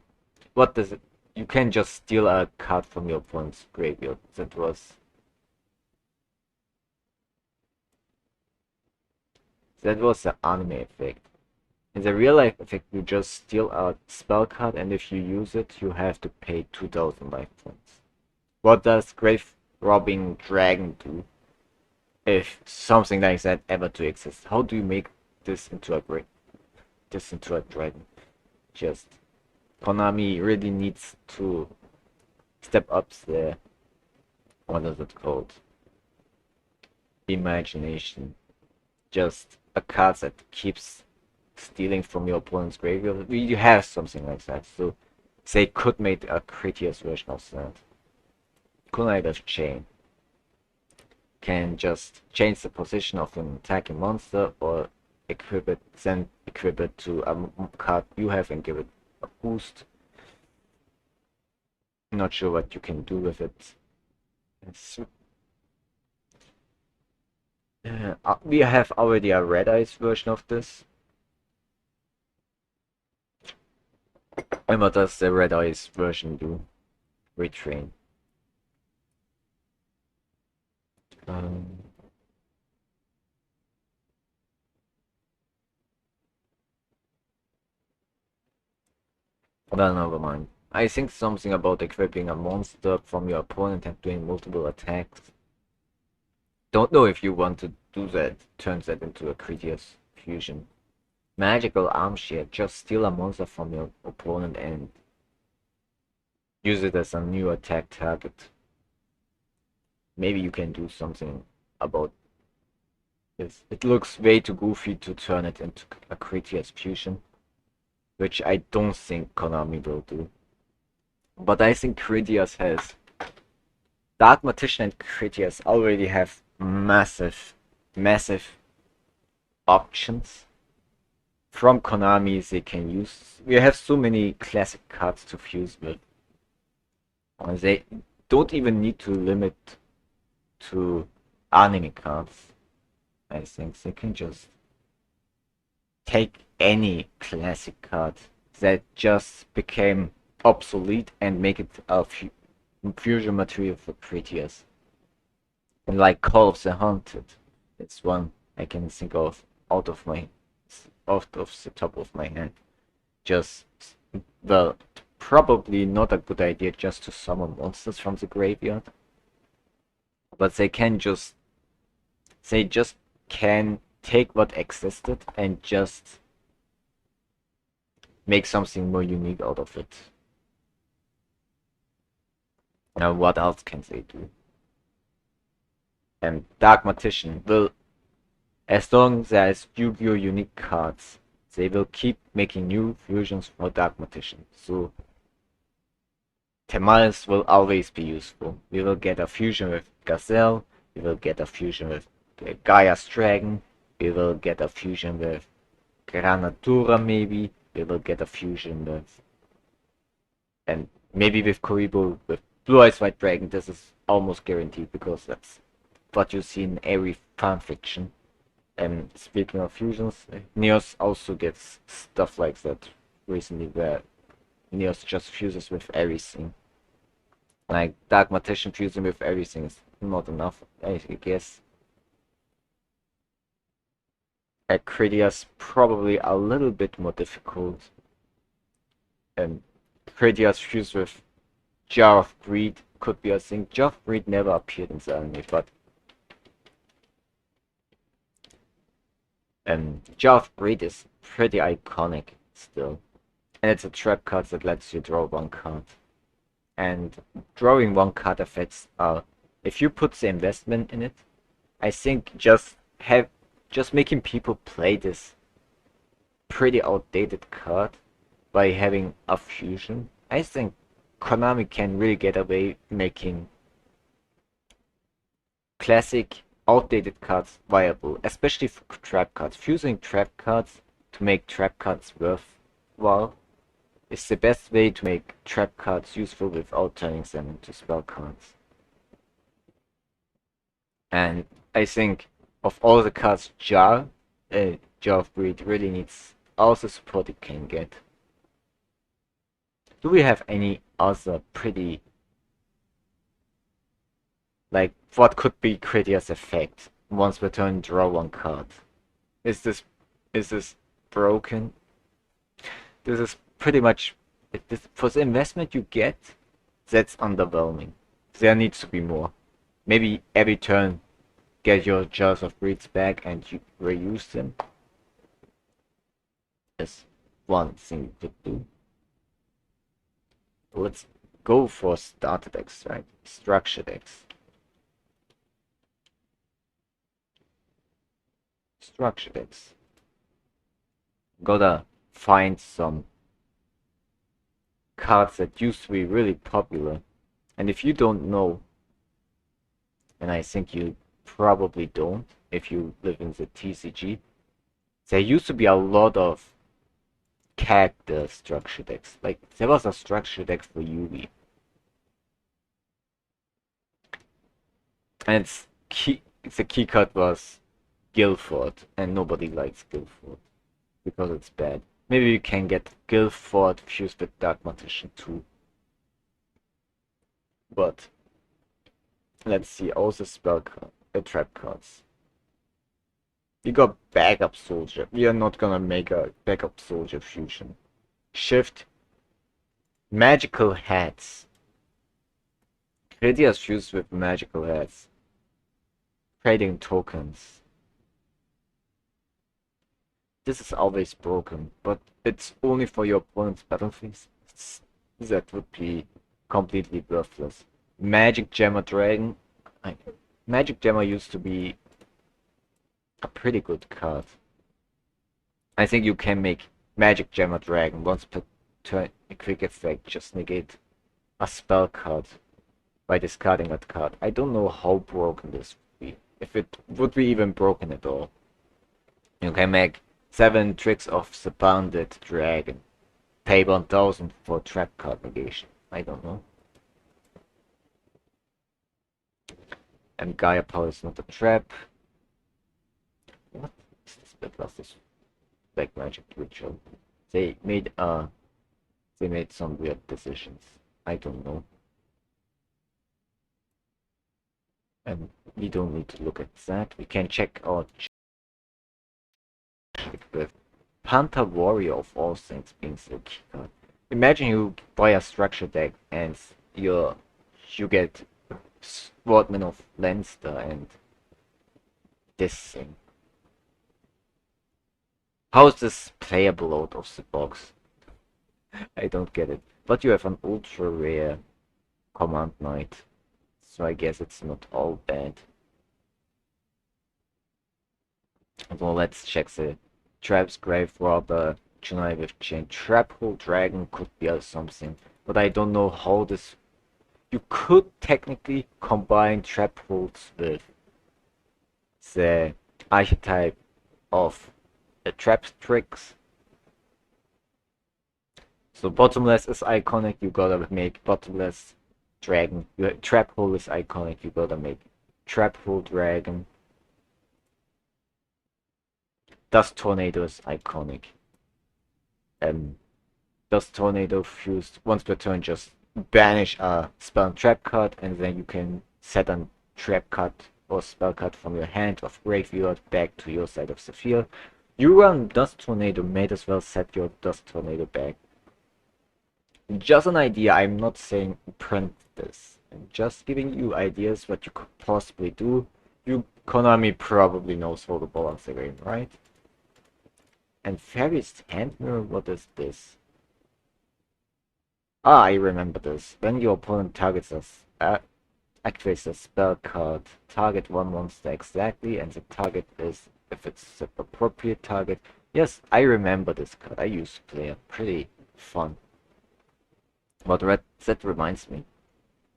Speaker 1: What does it you can just steal a card from your opponent's graveyard. That was the anime effect. In the real life effect, you just steal a spell card, and if you use it, you have to pay 2,000 life points. What does Grave Robbing Dragon do? If something like that ever to exist, how do you make this into a dragon? Just Konami really needs to step up the, what is it called? Imagination. Just a card that keeps stealing from your opponent's graveyard. You have something like that, so they could make a prettier version of that. Kunai of Chain can just change the position of an attacking monster or then equip it to a card you have and give it a boost. Not sure what you can do with it. We have already a Red Eyes version of this. And what does the Red Eyes version do? Retrain. Well, never mind. I think something about equipping a monster from your opponent and doing multiple attacks. Don't know if you want to do that. Turns that into a Critias fusion. Magical Armchair. Just steal a monster from your opponent and use it as a new attack target. Maybe you can do something about this. It looks way too goofy to turn it into a Critias fusion, which I don't think Konami will do. But I think Critias has... Dark Magician and Critias already have massive options from Konami they can use. We have so many classic cards to fuse with. They don't even need to limit to anime cards. I think they can just take any classic card that just became obsolete and make it a fusion material for Critias. And like Call of the Haunted, it's one I can think of off the top of my head. Just, well, probably not a good idea just to summon monsters from the graveyard. But they just can take what existed and just make something more unique out of it. Now, what else can they do? And Dark Magician will, as long as there's Yu-Gi-Oh! Unique cards, they will keep making new fusions for Dark Magician. So Tamales will always be useful. We will get a fusion with Gazelle, we will get a fusion with Gaia's Dragon, we will get a fusion with Granatura maybe, we will get a fusion with, and maybe with Kuribo, with Blue Eyes White Dragon. This is almost guaranteed because that's what you see in every fanfiction. And speaking of fusions, Neos also gets stuff like that recently, where Neos just fuses with everything. Like Dark Magician fusing with everything is not enough, I guess. Critias probably a little bit more difficult. And Critias fused with Jar of Greed could be a thing. Jar of Greed never appeared in the anime, but Jar of Greed is pretty iconic still. And it's a trap card that lets you draw one card. And drawing one card affects if you put the investment in it, I think just making people play this pretty outdated card by having a fusion. I think Konami can really get away making classic outdated cards viable, especially for trap cards. Fusing trap cards to make trap cards worthwhile is the best way to make trap cards useful without turning them into spell cards. And I think of all the cards, Jar of Greed really needs all the support it can get. Do we have any other pretty, like, what could be Critia's effect once per turn draw one card? Is this is this broken? This is pretty much this for the investment you get, that's underwhelming. There needs to be more. Maybe every turn get your jars of breeds back and you reuse them. Is one thing you could do. Let's go for starter decks, right? Structure decks. Structure decks. Gotta find some cards that used to be really popular. And if you don't know, and I think you probably don't if you live in the TCG, there used to be a lot of character structure decks. Like, there was a structure deck for Yugi. And the key card was Guilford, and nobody likes Guilford because it's bad. Maybe you can get Guilford fused with Dark Magician too. But let's see, also spell card, trap cards. We got backup soldier. We are not gonna make a backup soldier fusion. Shift. Magical hats. Critias fused with magical hats. Trading tokens. This is always broken, but it's only for your opponent's battlefield. That would be completely worthless. Magic Jammer Dragon. Magic Jammer used to be a pretty good card. I think you can make Magic Jammer Dragon once per turn. A quick effect, just negate a spell card by discarding that card. I don't know how broken this would be. If it would be even broken at all. You can make 7 Tricks of the Bounded Dragon. Pay 1000 for trap card negation. I don't know. And Gaia Power is not a trap. What is this bit of this black magic ritual? They made some weird decisions. I don't know. And we don't need to look at that. We can check out with Panther Warrior of all things being so key card. Imagine you buy a structure deck and you get Swordman of Leinster and this thing. How is this playable out of the box? I don't get it. But you have an ultra rare Command Knight, so I guess it's not all bad. Well, let's check the traps. Grave Robber, Junai with Chain, Trap Hole Dragon could be something, but I don't know how this. You could technically combine trap holes with the archetype of the trap tricks. So bottomless is iconic, you gotta make bottomless dragon. Trap hole is iconic, you gotta make trap hole dragon. Dust Tornado is iconic. Dust Tornado fused once per turn, just banish a spell and trap card, and then you can set a trap card or spell card from your hand of graveyard back to your side of the field. You run Dust Tornado, may as well set your Dust Tornado back. Just an idea, I'm not saying print this. I'm just giving you ideas what you could possibly do. Konami probably knows how to balance the game, right? And Fairy's Hand Mirror, what is this? Ah, I remember this. When your opponent targets us, activates a spell card, target one monster exactly, and the target is, if it's the appropriate target. Yes, I remember this card. I used to play it. Pretty fun. But that reminds me.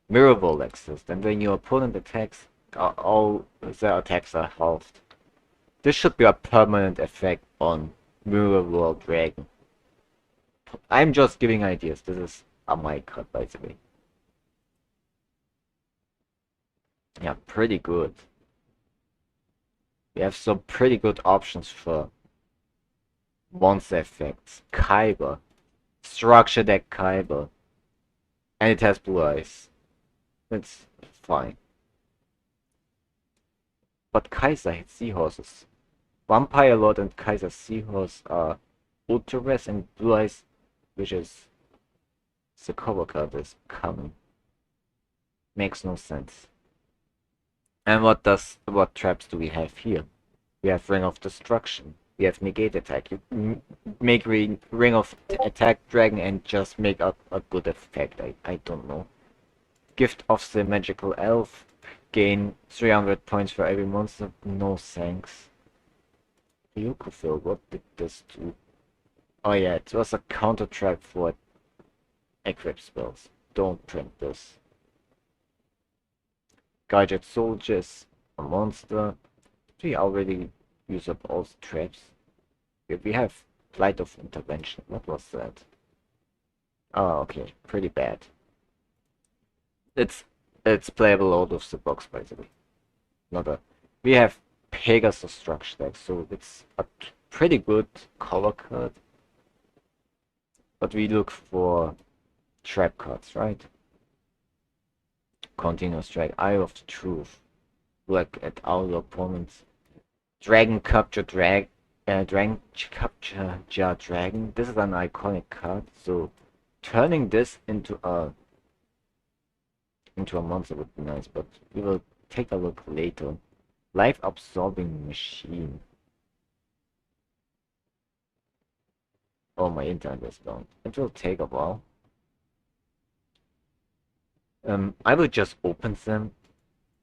Speaker 1: Mirror Ball exists, and when your opponent attacks, all their attacks are halved. This should be a permanent effect on Mirror Ball Dragon. I'm just giving ideas. This is a my card, by the way. Yeah, pretty good. We have some pretty good options for monster effects. Kyber. Structure deck Kyber. And it has blue eyes. It's fine. But Kaiser had seahorses. Vampire Lord and Kaiser Seahorse are ultra rare, and blue eyes, which is the cover card, is common. Makes no sense. And what traps do we have here? We have Ring of Destruction. We have Negate Attack. You make Ring of Attack Dragon and just make a good effect. I don't know. Gift of the Magical Elf. Gain 300 points for every monster. No thanks. Mediocre, what did this do? Oh yeah, it was a counter trap for equip spells. Don't print this. Guided Soldiers, a monster. We already use up all the traps. We have Light of Intervention. What was that? Oh, okay, pretty bad. It's playable out of the box, by the way. Not a. We have Pegasus Structure deck, so it's a pretty good color card. But we look for trap cards, right? Continuous Strike, Eye of the Truth. Look at our opponents. Dragon Capture Dragon Capture Dragon. This is an iconic card, so turning this into a monster would be nice, but we will take a look later. Life Absorbing Machine. Oh, my internet is down. It will take a while. I will just open them,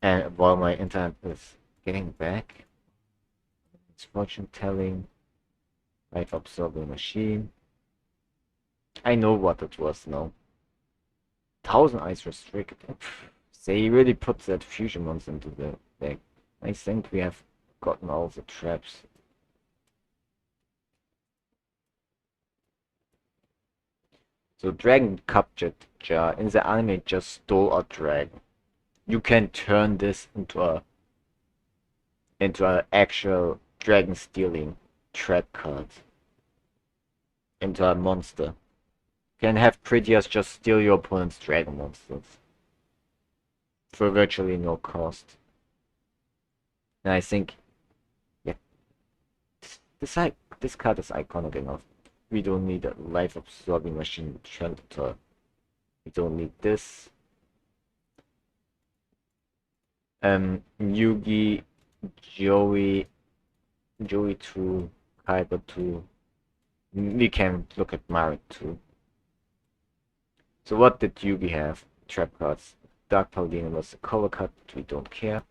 Speaker 1: and while my internet is getting back. It's fortune telling. Life Absorbing Machine. I know what it was now. 1000 Eyes Restricted. They really put that fusion monster into the deck. I think we have gotten all the traps. So Dragon Captured Jar in the anime just stole a dragon. You can turn this into a actual dragon stealing trap card. Into a monster. Can have Prettiers just steal your opponent's dragon monsters. For virtually no cost. And I think, yeah, this card is iconic enough. We don't need a Life Absorbing Machine Shelter. We don't need this. Yugi, Joey 2, Kaiba 2. We can look at Marit 2. So what did Yugi have? Trap cards. Dark Paladin was a color card, but we don't care.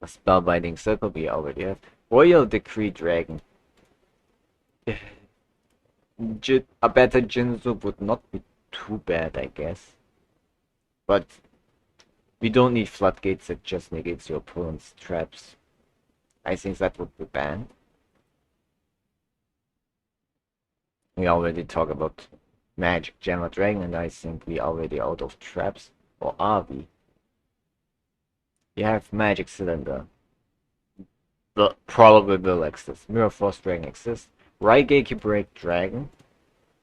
Speaker 1: A Spellbinding Circle we already have. Royal Decree Dragon. A better Jinzu would not be too bad, I guess. But we don't need Floodgates that just negates your opponent's traps. I think that would be banned. We already talked about Magic Gemma Dragon, and I think we already out of traps. Or are we? You have Magic Cylinder. But probably will exist. Mirror Force Dragon exists. Raigeki Break Dragon.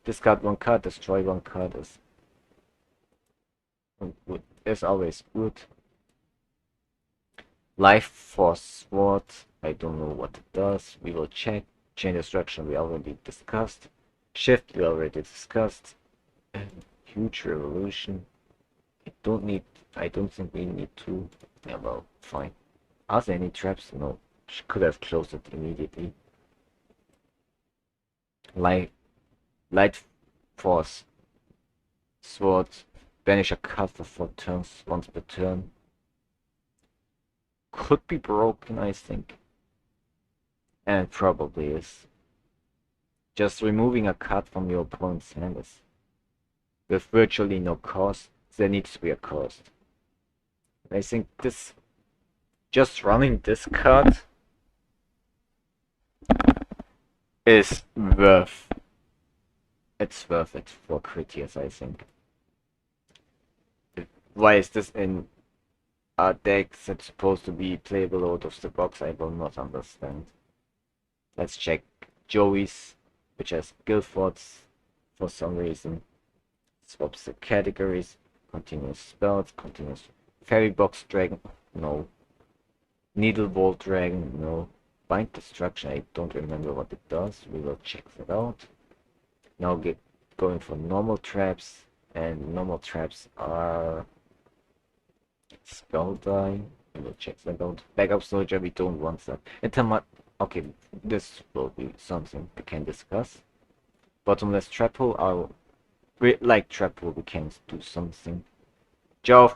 Speaker 1: Discard one card, destroy one card is always good. Life Force Sword. I don't know what it does. We will check. Chain Destruction we already discussed. Shift we already discussed. Huge Revolution. I don't think we need to. Yeah, well, fine. Are there any traps? No. Could have closed it immediately. Light Force Sword. Banish a card for 4 turns once per turn. Could be broken, I think. And probably is. Just removing a card from your opponent's hand is with virtually no cost. There needs to be a cost. I think just running this card is worth it for critics, I think. Why is this in a deck that's supposed to be playable out of the box? I will not understand. Let's check Joey's, which has Guildfords for some reason. Swaps the categories. continuous spells, continuous fairy box dragon, no. Needle bolt dragon, no. Bind destruction, I don't remember what it does. We will check that out. Now going for normal traps, and normal traps are spell die. We will check that out. Backup soldier, we don't want that. Okay, this will be something we can discuss. Bottomless trap hole, like trap hole, we can do something. Jaw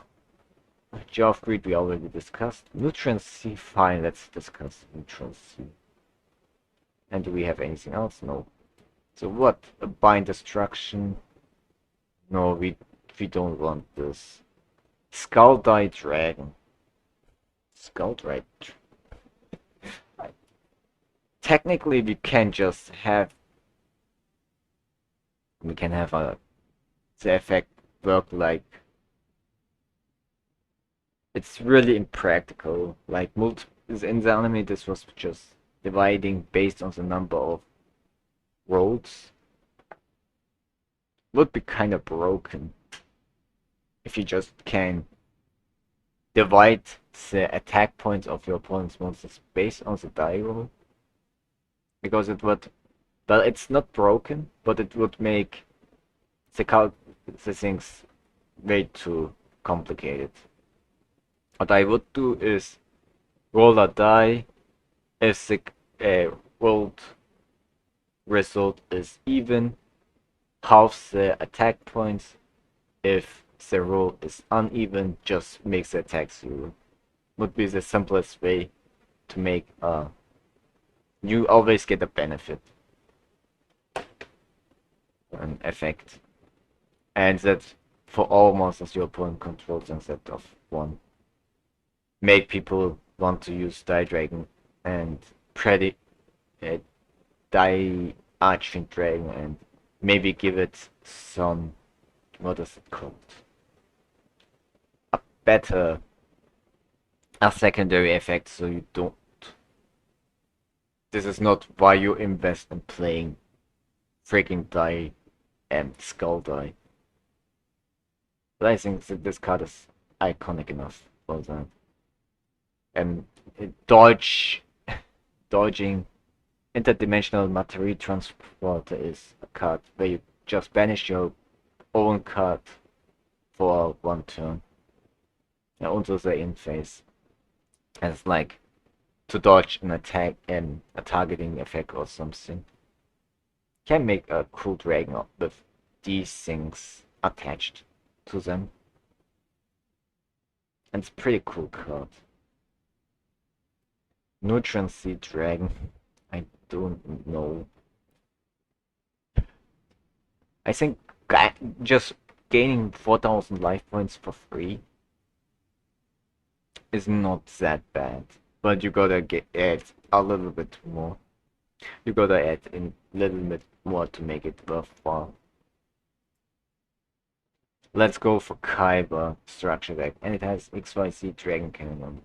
Speaker 1: of Greed we already discussed. Neutron C, fine, let's discuss Neutron C. And do we have anything else? No. So what? A bind destruction? No, we don't want this. Skull Die Dragon. Skull Die. Technically, we can just have. We can have the effect work like. It's really impractical. Like in the anime, this was just dividing based on the number of rolls. Would be kind of broken if you just can divide the attack points of your opponent's monsters based on the die roll. Because it would, well, it's not broken, but it would make the things way too complicated. What I would do is roll a die. If the rolled result is even, half the attack points. If the roll is uneven, just makes the attack 0. Would be the simplest way to make you always get a benefit, an effect, and that for all monsters your opponent controls instead of one. Make people want to use Die Dragon and Die Archfiend Dragon, and maybe give it some, what is it called? A secondary effect, so you don't. This is not why you invest in playing freaking Die and Skull Die. But I think that this card is iconic enough for that. And dodging interdimensional materia transporter is a card where you just banish your own card for 1 turn. And also the in phase. And it's like to dodge an attack and a targeting effect or something. Can make a cool dragon with these things attached to them. And it's a pretty cool card. Neutron Sea Dragon. I don't know. I think just gaining 4,000 life points for free is not that bad. But you gotta add a little bit more. You gotta add a little bit more to make it worthwhile. Let's go for Kyber structure deck, and it has XYZ Dragon Cannon on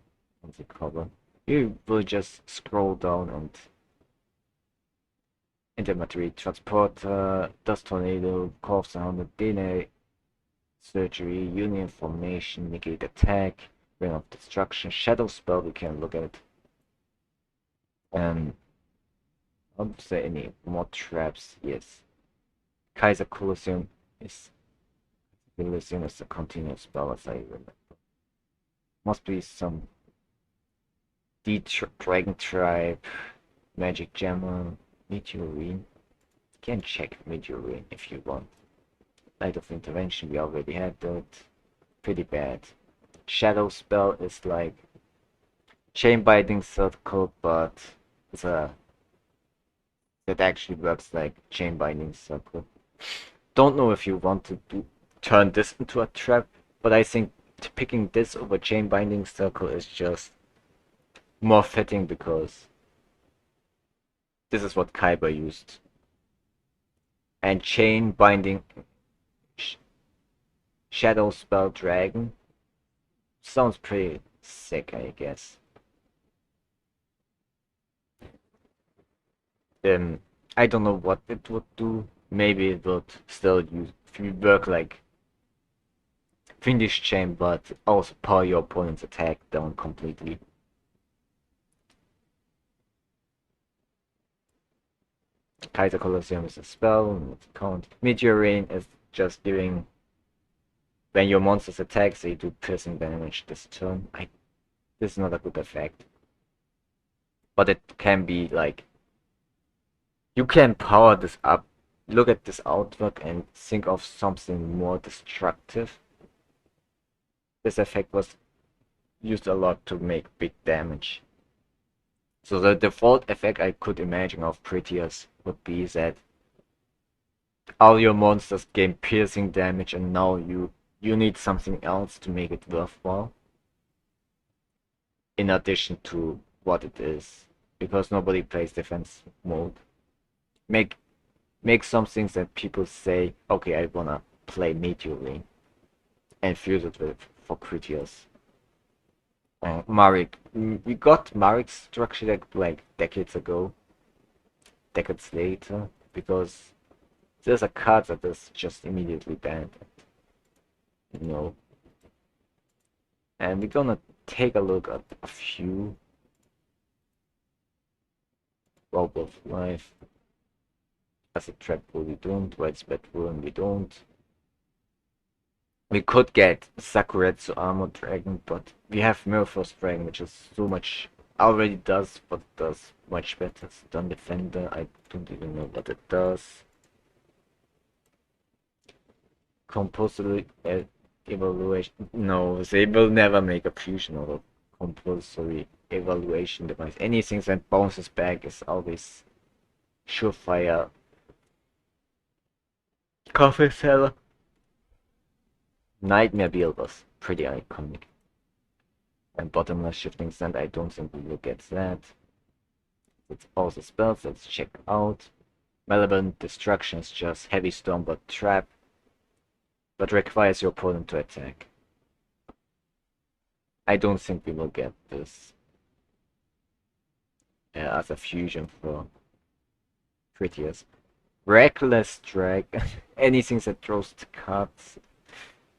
Speaker 1: the cover. You will just scroll down and Intermateria Transporter, Dust Tornado, Corpse Sound, DNA Surgery, Union Formation, Negate Attack, Ring of Destruction, Shadow Spell, we can look at it. And I don't say any more traps, yes. Kaiser Colosseum is a continuous spell as I remember. Must be some Dragon Tribe, Magic Jammer, Meteorine. Can check Meteorine if you want. Light of Intervention, we already had that. Pretty bad. Shadow Spell is like Chain Binding Circle, but that actually works like Chain Binding Circle. Don't know if you want to turn this into a trap, but I think picking this over Chain Binding Circle is just more fitting because this is what Kyber used. And Chain Binding Shadow Spell Dragon sounds pretty sick, I guess. I don't know what it would do. Maybe it would still work like finish chain, but also power your opponent's attack down completely. Kaiser Colosseum is a spell, not count. Meteor Rain is just giving when your monsters attack, they do piercing damage this turn. This is not a good effect. But it can be like you can power this up. Look at this artwork and think of something more destructive. This effect was used a lot to make big damage. So the default effect I could imagine of Prettiers would be that all your monsters gain piercing damage and now you need something else to make it worthwhile. In addition to what it is. Because nobody plays defense mode. Make some things that people say, okay, I wanna play Meteor Rain. And fuse it with for Critias. Marik. We got Marik's structure deck like decades later, because there's a card that is just immediately banned. You know. And we're gonna take a look at a few. Rob of Life. As a trap pool we don't, widespread ruin we don't. We could get Sakuretsu Armored Dragon, but we have Mirrorforce Dragon, which is so much already does, but does much better. Stun Defender, I don't even know what it does. Compulsory evaluation. No, they will never make a fusion or a compulsory evaluation device. Anything that bounces back is always surefire. Coffee seller. Nightmare Wheel was pretty iconic. And Bottomless Shifting Sand, I don't think we will get that. It's also spells, let's check out. Malevolent Destruction is just Heavy Storm but trap, but requires your opponent to attack. I don't think we will get this as a fusion for Prettiest. Reckless Drag, anything that draws the cards.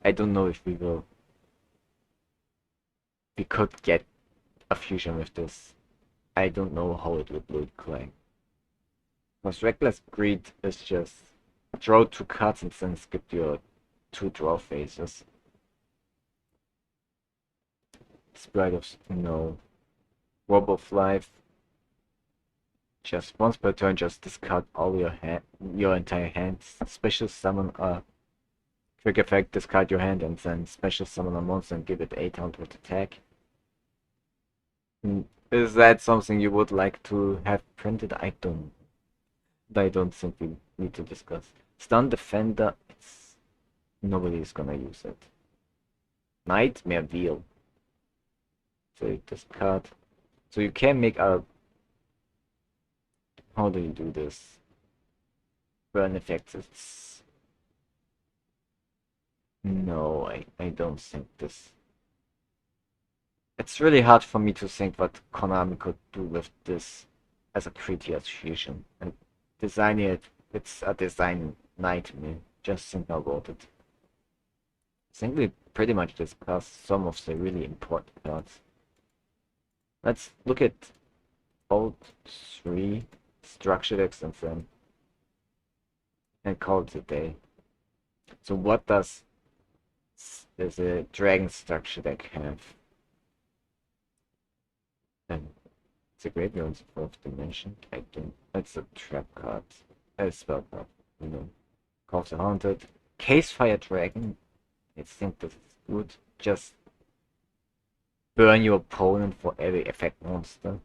Speaker 1: I don't know if we will. We could get a fusion with this. I don't know how it would look like. Because Reckless Greed is just draw 2 cards and then skip your 2 draw phases. Sprite of no. Rob of Life. Just once per turn, just discard all your entire hand. Special summon a quick effect, discard your hand, and then special summon a monster and give it 800 attack. Is that something you would like to have printed? I don't think we need to discuss. Stun Defender, nobody's gonna use it. Nightmare Wheel. So you discard. So you can make a. How do you do this? Burn effects. No, I don't think this. It's really hard for me to think what Konami could do with this as a 3-tier fusion. And designing it's a design nightmare. Just think about it. I think we pretty much discussed some of the really important parts. Let's look at all 3 structure decks and call it a day. So what does a dragon structure deck have? And it's a graveyard of dimension. It's a trap card. A spell card, you know. Calls the Haunted. Casefire Dragon. I think this is good. Just burn your opponent for every effect monster.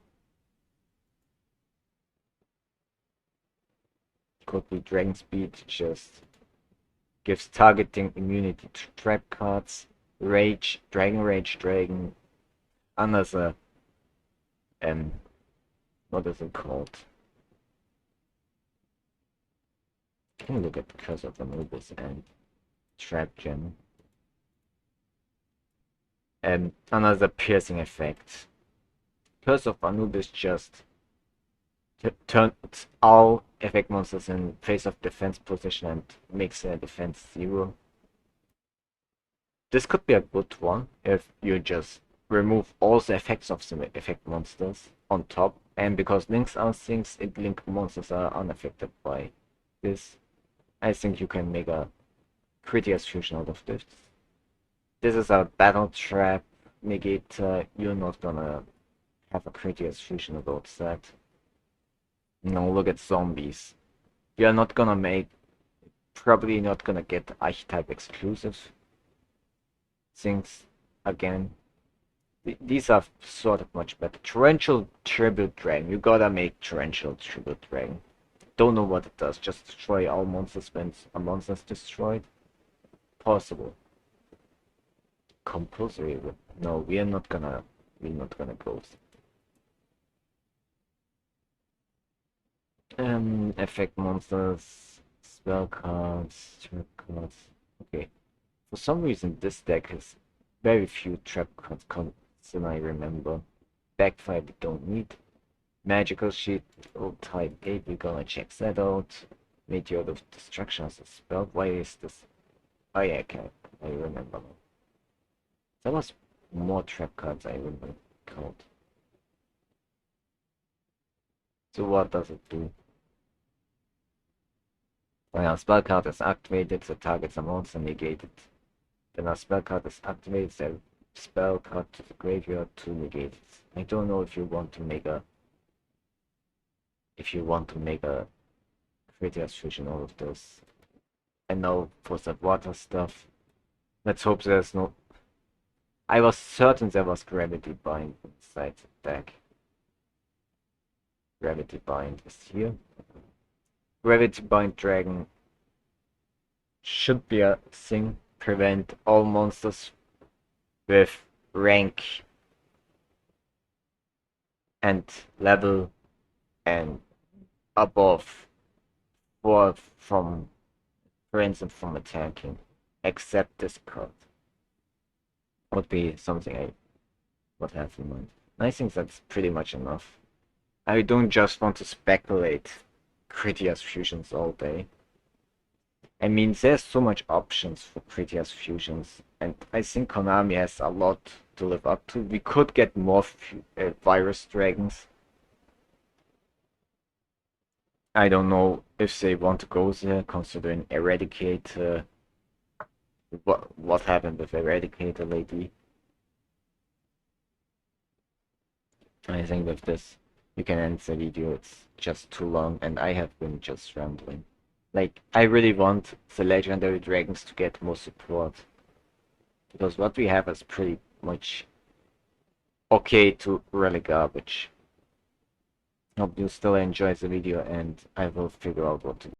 Speaker 1: Could be Dragon Speed, just gives targeting immunity to trap cards. Rage, Dragon, another what is it called? Can you look at Curse of Anubis and Trap Gem? And another piercing effect. Curse of Anubis just turns all effect monsters in face of defense position and makes their defense 0. This could be a good one if you just remove all the effects of the effect monsters on top, and because links are things, link monsters are unaffected by this. I think you can make a prettiest fusion out of this. This is a battle trap negator. You're not gonna have a prettiest fusion about that. No, look at zombies. You're not gonna make, probably not gonna get archetype exclusive things again. These are sort of much better. Torrential Tribute Dragon. You gotta make Torrential Tribute Dragon. Don't know what it does. Just destroy all monsters when a monster's destroyed. Possible. Compulsory. No, we're not gonna go. Effect monsters, spell cards, trap cards. Okay. For some reason, this deck has very few trap cards than I remember. Backfire we don't need. Magical Sheet, Old Type Gate, we're gonna check that out. Meteor of Destruction as a spell. Why is this? Oh yeah, okay. I remember now. There was more trap cards I remember called. So what does it do? When a spell card is activated, the target's a monster negated. When a spell card is activated, the spell card to the graveyard to negate it. I don't know if you want to make a prettiest fusion out of this. And now for the water stuff. Let's hope there's no. I was certain there was Gravity Bind inside the deck. Gravity Bind is here. Gravity Bind Dragon should be a thing. Prevent all monsters with rank and level and above from, for instance, from attacking, except this card. Would be something I would have in mind. I think that's pretty much enough. I don't just want to speculate prettiest fusions all day. I mean, there's so much options for prettiest fusions, and I think Konami has a lot to live up to. We could get more virus dragons. I don't know if they want to go there, considering Eradicate. What happened with Eradicator lately? I think with this, you can end the video. It's just too long, and I have been just rambling. Like, I really want the legendary dragons to get more support. Because what we have is pretty much okay to really garbage. Hope you still enjoy the video, and I will figure out what to do.